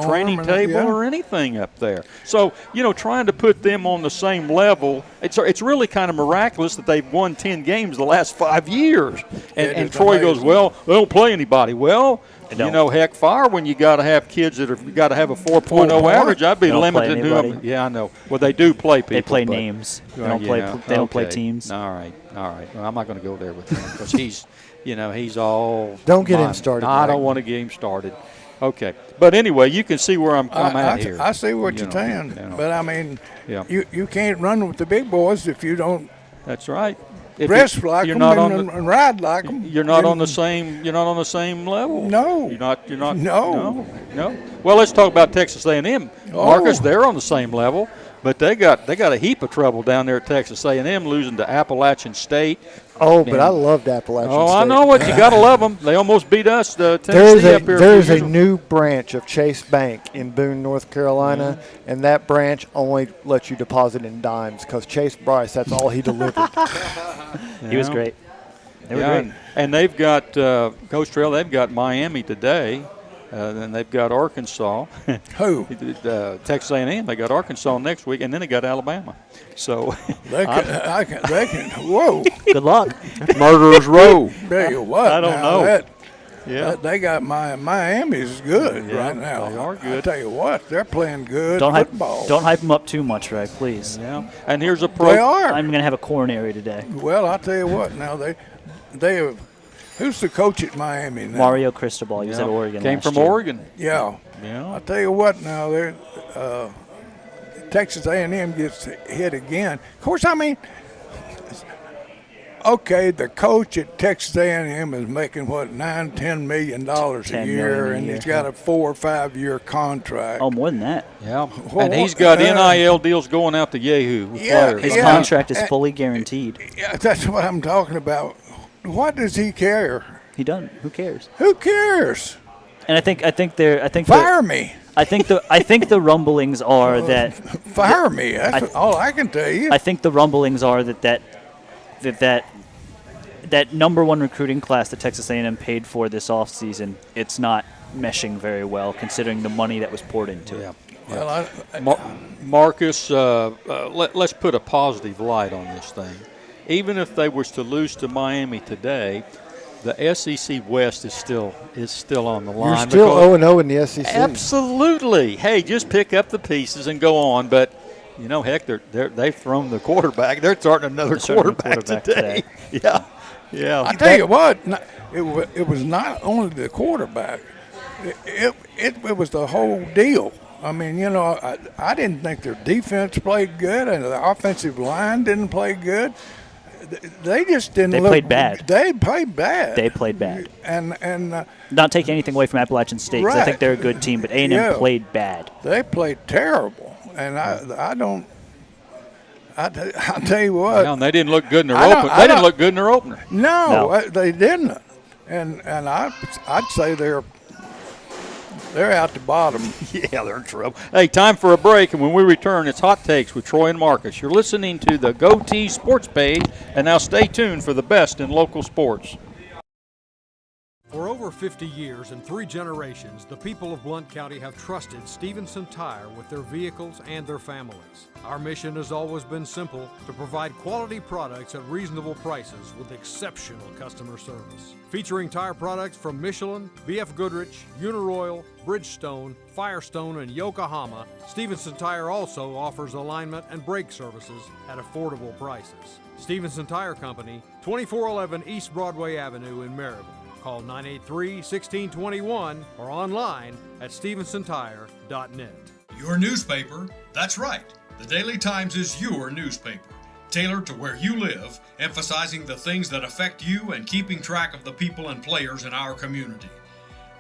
training table or anything up there. So, trying to put them on the same level, it's really kind of miraculous that they've won 10 games the last 5 years. And Troy goes, well, they don't play anybody. Well, heck, fire when you got to have kids that have got to have a 4.0 average. I'd be limited to them. Yeah, I know. Well, they do play people. They play names. They don't play teams. All right. Well, I'm not going to go there with him because he's all. Don't get him started. I don't want to get him started. Okay, but anyway, you can see where I'm at here. I see what you're saying, but I mean, you can't run with the big boys if you don't. That's right. Dress like them and ride like them. You're not on the same. You're not on the same level. No. You're not. No. Well, let's talk about Texas A&M. Marcus, they're on the same level, but they got a heap of trouble down there at Texas A&M, losing to Appalachian State. But I loved Appalachian State. I know what. You got to love them. They almost beat us, Tennessee, up here. There's a new branch of Chase Bank in Boone, North Carolina, and that branch only lets you deposit in dimes because Chase Bryce, that's all he delivered. He was great. They were great. And they've got, Coach Trail, they've got Miami today. Then they've got Arkansas. Who? Texas A&M. They got Arkansas next week, and then they got Alabama. So they can. Whoa! Good luck. Murderers Row. Tell you what, I don't know. They got Miami's good right now. They are good. I tell you what, they're playing good football. Don't hype them up too much, right? Please. Yeah. And here's a They are. I'm going to have a coronary today. Well, I'll tell you what. Now they have. Who's the coach at Miami now? Mario Cristobal. He was at Oregon. Came from Oregon. Yeah. I'll tell you what. Now they're Texas A&M gets hit again. Of course, I mean, okay, the coach at Texas A&M is making $9-10 million a year, and he's got a 4 or 5 year contract. Oh, more than that. Yeah, and he's got NIL deals going out to Yahoo with players. His contract is fully guaranteed. Yeah, that's what I'm talking about. What does he care? He doesn't. Who cares? Who cares? And I think fire me. I think the rumblings are that fire me. That's all I can tell you. I think the rumblings are that number one recruiting class that Texas A&M paid for this offseason, it's not meshing very well considering the money that was poured into it. Well, Marcus, let's put a positive light on this thing. Even if they was to lose to Miami today, the SEC West is still on the line. You're still 0-0 in the SEC. Absolutely. Hey, just pick up the pieces and go on. But heck, they've thrown the quarterback. They're starting another quarterback today. Yeah. I tell you what, it was not only the quarterback. It was the whole deal. I mean, I didn't think their defense played good, and the offensive line didn't play good. They just didn't. They played bad. They played bad. They played bad. And not taking anything away from Appalachian State, 'cause I think they're a good team, but A&M played bad. They played terrible, and I don't. I'll tell you what. No, they didn't look good in their opener. They didn't look good in their opener. No. They didn't. And I'd say they're out the bottom. Yeah, they're in trouble. Hey, time for a break, and when we return, it's Hot Takes with Troy and Marcus. You're listening to the Goatee Sports Page, and now stay tuned for the best in local sports. For over 50 years and 3 generations, the people of Blount County have trusted Stevenson Tire with their vehicles and their families. Our mission has always been simple: to provide quality products at reasonable prices with exceptional customer service. Featuring tire products from Michelin, BF Goodrich, Uniroyal, Bridgestone, Firestone, and Yokohama, Stevenson Tire also offers alignment and brake services at affordable prices. Stevenson Tire Company, 2411 East Broadway Avenue in Maryville. Call 983-1621 or online at stevensontire.net. Your newspaper, that's right. The Daily Times is your newspaper, tailored to where you live, emphasizing the things that affect you and keeping track of the people and players in our community.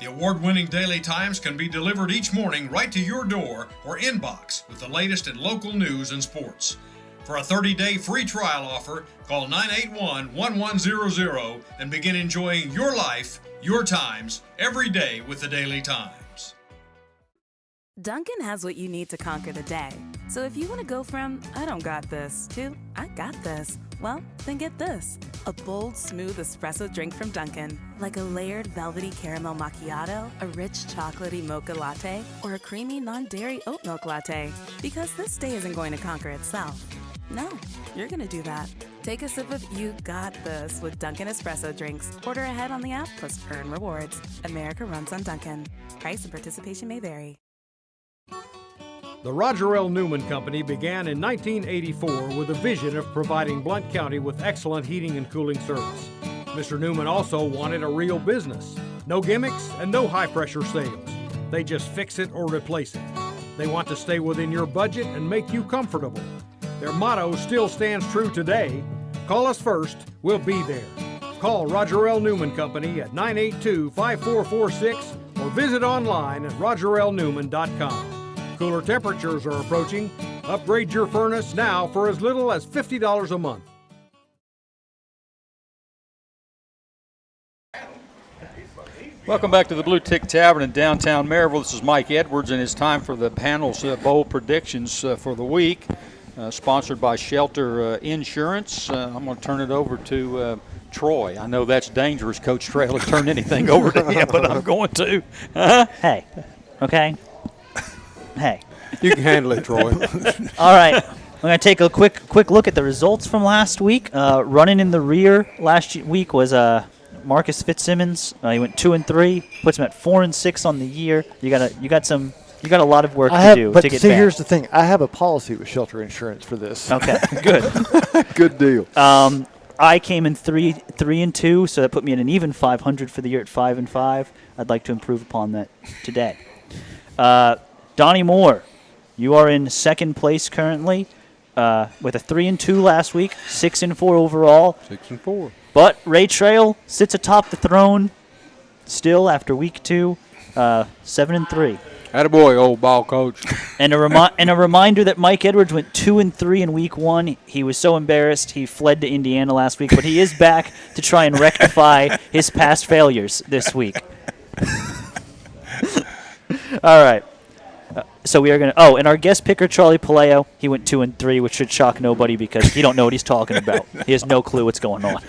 The award-winning Daily Times can be delivered each morning right to your door or inbox with the latest in local news and sports. For a 30-day free trial offer, call 981-1100 and begin enjoying your life, your times, every day with the Daily Times. Dunkin' has what you need to conquer the day. So if you want to go from, I don't got this, to, I got this, well, then get this. A bold, smooth espresso drink from Dunkin'. Like a layered velvety caramel macchiato, a rich chocolatey mocha latte, or a creamy non-dairy oat milk latte. Because this day isn't going to conquer itself. No, you're going to do that. Take a sip of You Got This with Dunkin' Espresso drinks. Order ahead on the app plus earn rewards. America runs on Dunkin'. Price and participation may vary. The Roger L. Newman Company began in 1984 with a vision of providing Blount County with excellent heating and cooling service. Mr. Newman also wanted a real business. No gimmicks and no high-pressure sales. They just fix it or replace it. They want to stay within your budget and make you comfortable. Their motto still stands true today: call us first, we'll be there. Call Roger L. Newman Company at 982-5446 or visit online at rogerlnewman.com. Cooler temperatures are approaching. Upgrade your furnace now for as little as $50 a month. Welcome back to the Blue Tick Tavern in downtown Maryville. This is Mike Edwards, and it's time for the panel's bowl predictions for the week, sponsored by Shelter Insurance. I'm going to turn it over to Troy. I know that's dangerous, Coach Trail, to turn anything over to him, but I'm going to. Hey, okay? Hey. You can handle it, Troy. All right. I'm going to take a quick look at the results from last week. Running in the rear last week was Marcus Fitzsimmons. He went 2-3, puts him at 4-6 on the year. You got a lot of work to do to get back. Here's the thing: I have a policy with Shelter Insurance for this. Okay, good. Good deal. I came in 3-2, so that put me in an even 500 for the year at 5-5. I'd like to improve upon that today. Donnie Moore, you are in second place currently with a 3-2 last week, 6-4 overall. 6-4. But Ray Trail sits atop the throne still after week 2, 7-3. Attaboy, old ball coach. And a reminder that Mike Edwards went 2-3 in week 1. He was so embarrassed he fled to Indiana last week, but he is back to try and rectify his past failures this week. All right. So we are going to. Oh, and our guest picker, Charlie Paleo, he went 2-3, which should shock nobody because he don't know what he's talking about. He has no clue what's going on.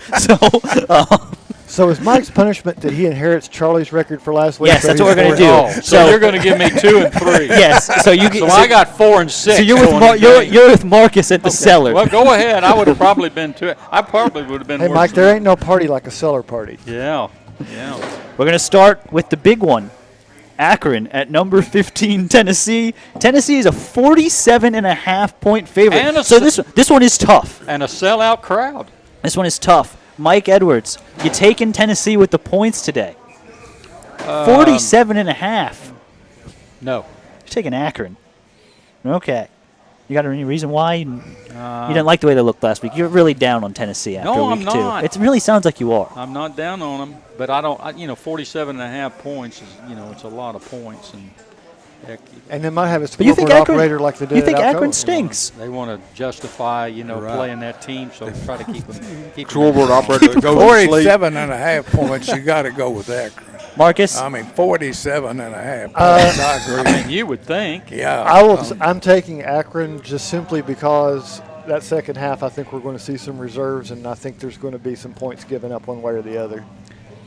So is Mike's punishment that he inherits Charlie's record for last week? Yes, that's what we're going to do. Oh, so you're going to give me 2 and 3. Yes. So I got 4 and 6. So you're with Marcus at the cellar. Well, go ahead. I would have probably been 2. I probably would have been. Hey, worse Mike, than there ain't no party like a cellar party. Yeah. We're going to start with the big one. Akron at number 15, Tennessee. Tennessee is a 47.5-point favorite. So this one is tough. And a sellout crowd. This one is tough. Mike Edwards, you taking Tennessee with the points today? 47.5. No. You're taking Akron. Okay. You got any reason why? You didn't like the way they looked last week. You're really down on Tennessee after week 2. No, I'm not. It really sounds like you are. I'm not down on them, but I don't. 47.5 points is, it's a lot of points, and heck, and they might have a scoreboard operator like they did. You think at Akron Alcoa. stinks? They want to justify, playing that team, so try to keep them. Scoreboard operator that goes to sleep. 47.5 points. You got to go with Akron. Marcus? 47.5 points. I agree. I mean, you would think. Yeah. I'm taking Akron just simply because that second half, I think we're going to see some reserves, and I think there's going to be some points given up one way or the other.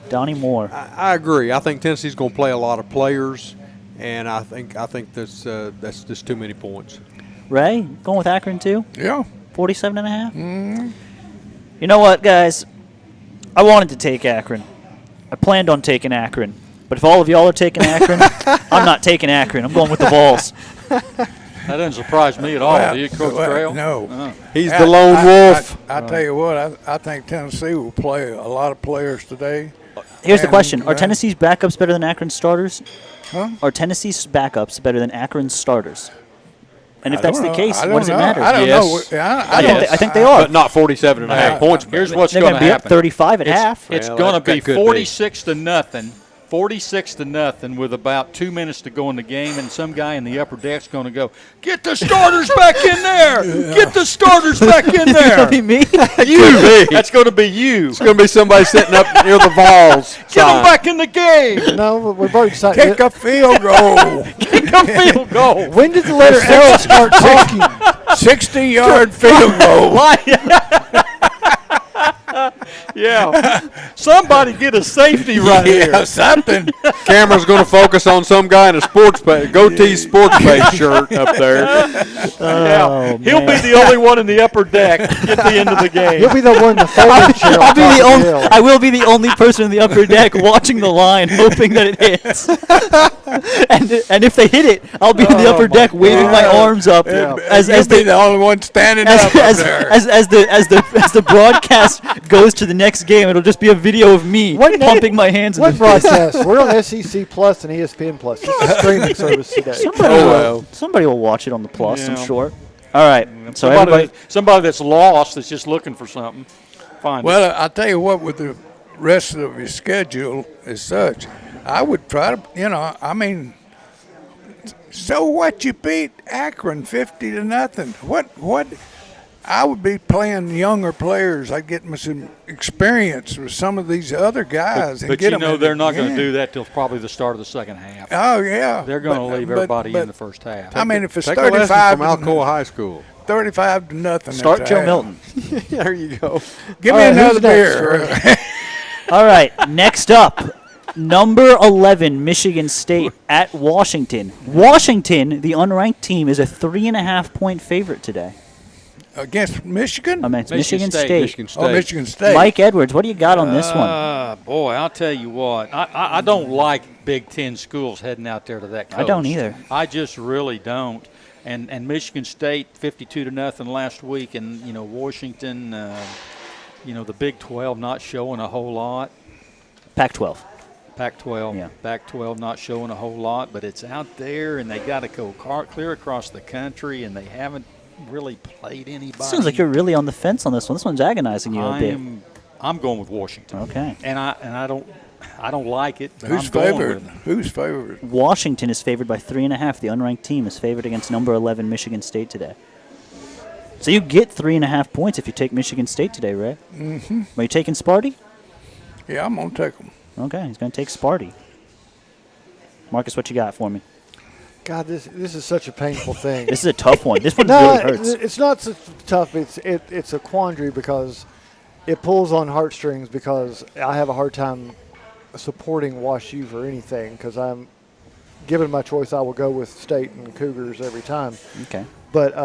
Donnie Moore. I agree. I think Tennessee's going to play a lot of players, and I think that's just too many points. Ray, going with Akron too? Yeah. 47.5? Mm-hmm. You know what, guys? I wanted to take Akron. I planned on taking Akron. But if all of y'all are taking Akron, I'm not taking Akron. I'm going with the Vols. That doesn't surprise me at all. Do you, Coach Trail? No. He's the lone wolf. I tell you what, I think Tennessee will play a lot of players today. Here's the question. Are Tennessee's backups better than Akron's starters? Huh? Are Tennessee's backups better than Akron's starters? And if that's the case, I what does it don't matter? know. I don't Yes. know. Yeah, I think they are. But not 47.5 points. Here's what's They're going gonna to be up happen. 35 at half. It's Well, going to that be could be. 46-0. 46-0 with about 2 minutes to go in the game, and some guy in the upper deck's going to go, "Get the starters back in there! Get the starters back in there!" That'll be me. You. That's going to be you. It's going to be somebody sitting up near the Vols. Get them back in the game. No, we've already decided. Kick a field goal. Kick a field goal. When did the letter L start talking? 60-yard field goal. Yeah. Somebody get a safety right here. Something. Camera's going to focus on some guy in a goatee sports page shirt up there. Yeah. He'll be the only one in the upper deck at the end of the game. You'll be the one in the folding chair. I will be the only person in the upper deck watching the line, hoping that it hits. and if they hit it, I'll be in the upper deck waving my arms up as You'll be the only one standing up there. As the broadcast goes to the next game, it'll just be a video of me pumping my hands in What the broadcast? We're on SEC Plus and ESPN Plus. It's a streaming service today. Somebody will watch it on the Plus, Yeah. I'm sure. All right. So somebody that's lost that's just looking for something. Find it. Well, I'll tell you what, with the rest of your schedule as such, I would try to, so what, you beat Akron 50-0. What? I would be playing younger players. I'd get me some experience with some of these other guys. But you know they're not going to do that till probably the start of the second half. Oh, yeah. They're going to leave everybody in the first half. If it's Take a lesson 35 from Alcoa High School. 35-0. Start Joe Milton. There you go. Give me another beer. All right, next up, number 11, Michigan State at Washington. Washington, the unranked team, is a 3.5-point favorite today. Against Michigan? It's Michigan State. Oh, Michigan State. Mike Edwards, what do you got on this one? Boy, I'll tell you what. I don't like Big Ten schools heading out there to that coast. I don't either. I just really don't. And Michigan State 52-0 last week, and Washington, the Big 12 not showing a whole lot. Pac-12. Pac-12. Yeah. Pac-12 not showing a whole lot, but it's out there, and they got to go clear across the country, and they haven't really played anybody. Sounds like you're really on the fence on this one. This one's agonizing you a bit. I'm going with Washington. Okay. And I don't like it. But Who's I'm going favored? with it. Who's favored? Washington is favored by 3.5. The unranked team is favored against number 11 Michigan State today. So you get 3.5 points if you take Michigan State today, Ray. Mm-hmm. Are you taking Sparty? Yeah, I'm going to take them. Okay, he's going to take Sparty. Marcus, what you got for me? God, this is such a painful thing. This is a tough one. This one No, really hurts. it's not so tough. It's a quandary because it pulls on heartstrings because I have a hard time supporting Wash U for anything because I'm given my choice, I will go with State and Cougars every time. Okay. But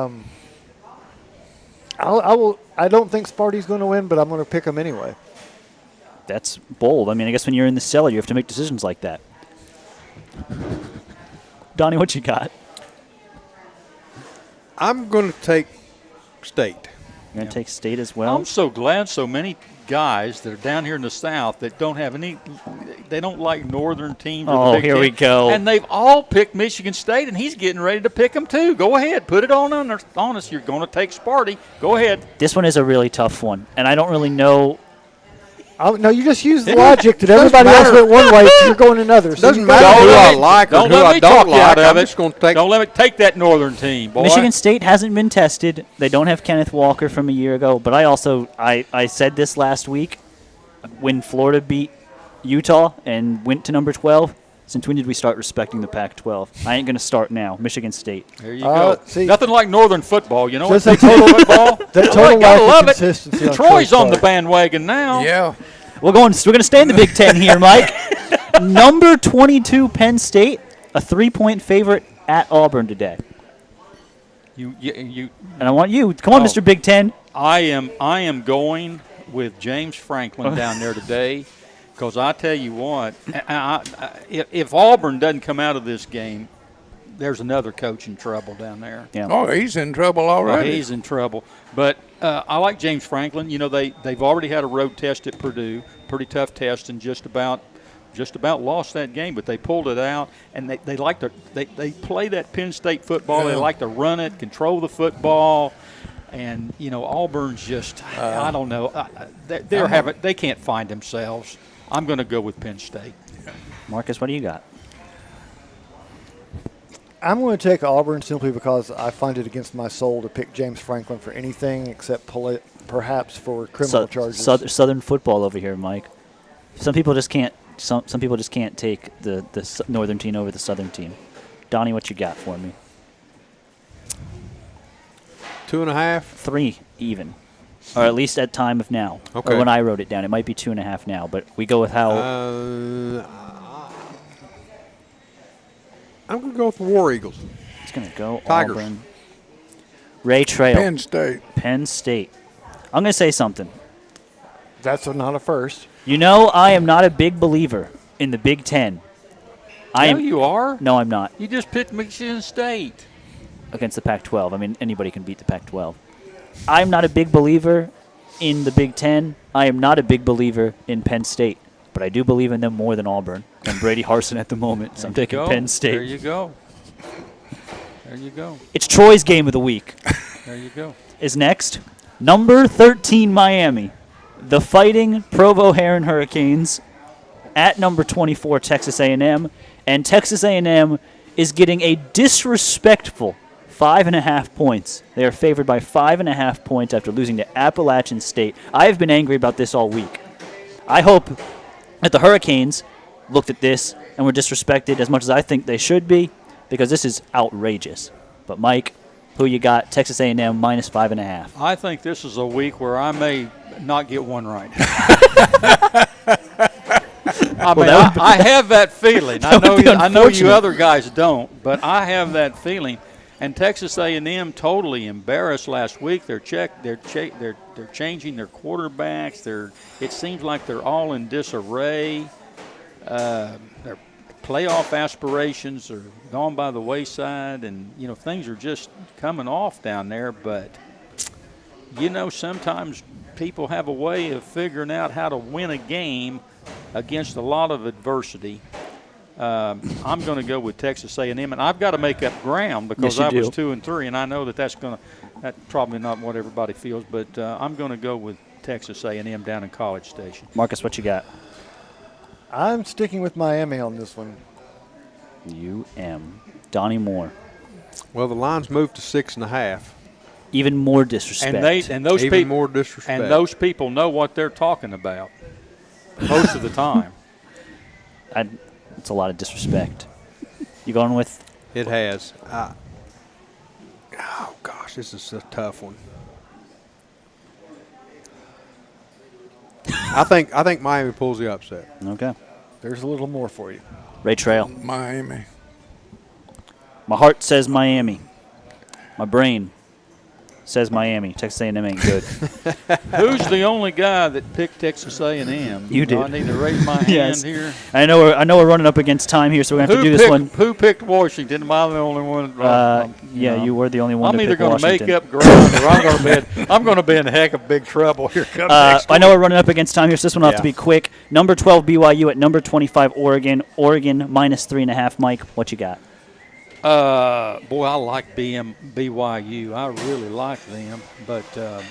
I don't think Sparty's going to win, but I'm going to pick them anyway. That's bold. I guess when you're in the cellar, you have to make decisions like that. Donnie, what you got? I'm going to take State. You're going to take State as well? I'm so glad so many guys that are down here in the South that don't have any – they don't like northern teams. Oh, Big here Ten, we go. And they've all picked Michigan State, and he's getting ready to pick them too. Go ahead. Put it on us. You're going to take Sparty. Go ahead. This one is a really tough one, and I don't really know – no, you just use the logic that everybody else went one way, so you're going another. So Doesn't matter who I like or who I don't like. I'm just going to take. Don't let me take that northern team, boy. Michigan State hasn't been tested. They don't have Kenneth Walker from a year ago. But I said this last week when Florida beat Utah and went to number 12. Since when did we start respecting the Pac-12? I ain't going to start now. Michigan State. There you go. Nothing like northern football. You know what? Total Football. That total gotta lack love of consistency. it. Troy's on the bandwagon now. Yeah. We're going to stay in the Big Ten here, Mike. Number 22 Penn State, a 3-point favorite at Auburn today. You And I want you. Come on, Mr. Big Ten. I am going with James Franklin down there today, because I tell you what, if Auburn doesn't come out of this game, there's another coach in trouble down there. Yeah. Oh, he's in trouble already. He's in trouble. But I like James Franklin. You know, they've already had a road test at Purdue, pretty tough test, and just about lost that game, but they pulled it out, and they like to they play that Penn State football. Yeah. They like to run it, control the football, and you know Auburn's just I don't know they can't find themselves. I'm going to go with Penn State. Marcus, what do you got? I'm going to take Auburn simply because I find it against my soul to pick James Franklin for anything except perhaps for criminal charges. Southern football over here, Mike. Some people just can't. Some people just can't take the northern team over the southern team. Donnie, what you got for me? 2.5. 3 even, or at least at time of now. Okay. Or when I wrote it down, it might be 2.5 now, but we go with how. I'm going to go with the War Eagles. It's going to go Tigers. Auburn. Ray Trail. Penn State. Penn State. I'm going to say something. That's not a first. You know, I am not a big believer in the Big Ten. You are? No, I'm not. You just picked Michigan State Against the Pac-12. I mean, anybody can beat the Pac-12. I'm not a big believer in the Big Ten. I am not a big believer in Penn State. But I do believe in them more than Auburn and Brady Harsin at the moment. So I'm taking Penn State. There you go. There you go. It's Troy's game of the week. There you go. Is next. Number 13, Miami. The Fighting Provo Heron Hurricanes at number 24, Texas A&M. And Texas A&M is getting a disrespectful 5.5 points. They are favored by 5.5 points after losing to Appalachian State. I have been angry about this all week. I hope that the Hurricanes looked at this and were disrespected as much as I think they should be, because this is outrageous. But Mike, who you got? Texas A&M minus 5.5. I think this is a week where I may not get one right. I have that feeling. I know you other guys don't, but I have that feeling. And Texas A&M totally embarrassed last week. They're changing their quarterbacks. It seems like they're all in disarray. Their playoff aspirations are gone by the wayside, and you know things are just coming off down there. But you know, sometimes people have a way of figuring out how to win a game against a lot of adversity. I'm going to go with Texas A&M, and I've got to make up ground because I was 2-3, and I know that's probably not what everybody feels, but I'm going to go with Texas A&M down in College Station. Marcus, what you got? I'm sticking with Miami on this one. Donnie Moore. Well, the line's moved to 6.5. Even more disrespect. And those even more disrespect. And those people know what they're talking about most of the time. It's a lot of disrespect. You going with? It has. Oh gosh, this is a tough one. I think Miami pulls the upset. Okay. There's a little more for you. Ray Trail. Miami. My heart says Miami. My brain says Miami. Texas A&M ain't good. Who's the only guy that picked Texas A&M? You did. I need to raise my hand here. I know we're running up against time here, so we're going to have to do this one. Who picked Washington? Am I the only one? Yeah, you were the only one. I'm to either going to make up ground or I'm going to be in heck of big trouble here. I know we're running up against time here, so this one will have to be quick. Number 12 BYU at number 25 Oregon. Oregon minus 3.5. Mike, what you got? Boy, I like BYU. I really like them. But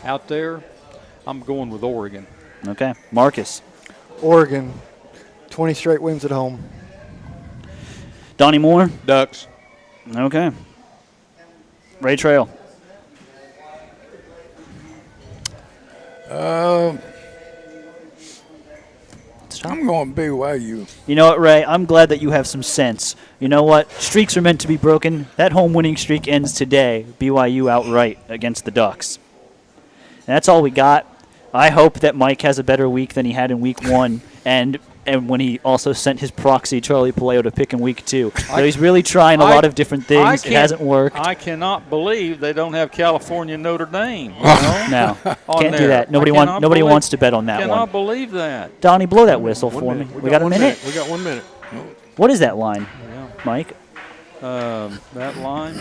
out there, I'm going with Oregon. Okay. Marcus. Oregon, 20 straight wins at home. Donnie Moore. Ducks. Okay. Ray Trail. I'm going BYU. You know what, Ray? I'm glad that you have some sense. You know what? Streaks are meant to be broken. That home winning streak ends today. BYU outright against the Ducks. And that's all we got. I hope that Mike has a better week than he had in week 1, and when he also sent his proxy, Charlie Paleo, to pick in week 2. So he's really trying a lot of different things. It hasn't worked. I cannot believe they don't have California Notre Dame. You know, no, can't do that. Nobody wants to bet on that one. Cannot believe that. Donnie, blow that whistle for me. We got a minute? We got 1 minute. What is that line, Mike? That line,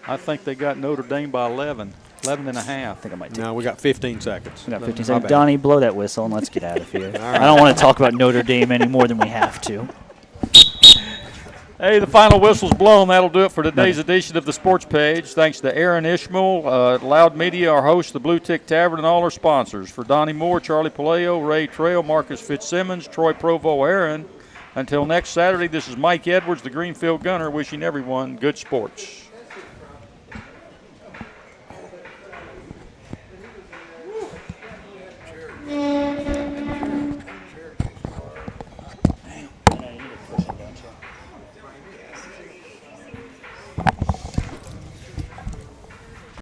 I think they got Notre Dame by 11. 11 and a half. I think I might take No, we got 15 seconds. We got 15 seconds. Donnie, blow that whistle and let's get out of here. I don't want to talk about Notre Dame any more than we have to. Hey, the final whistle's blown. That'll do it for today's edition of the Sports Page. Thanks to Aaron Ishmael, Loud Media, our host, the Blue Tick Tavern, and all our sponsors. For Donnie Moore, Charlie Paleo, Ray Trail, Marcus Fitzsimmons, Troy Provo, Aaron. Until next Saturday, this is Mike Edwards, the Greenfield Gunner, wishing everyone good sports.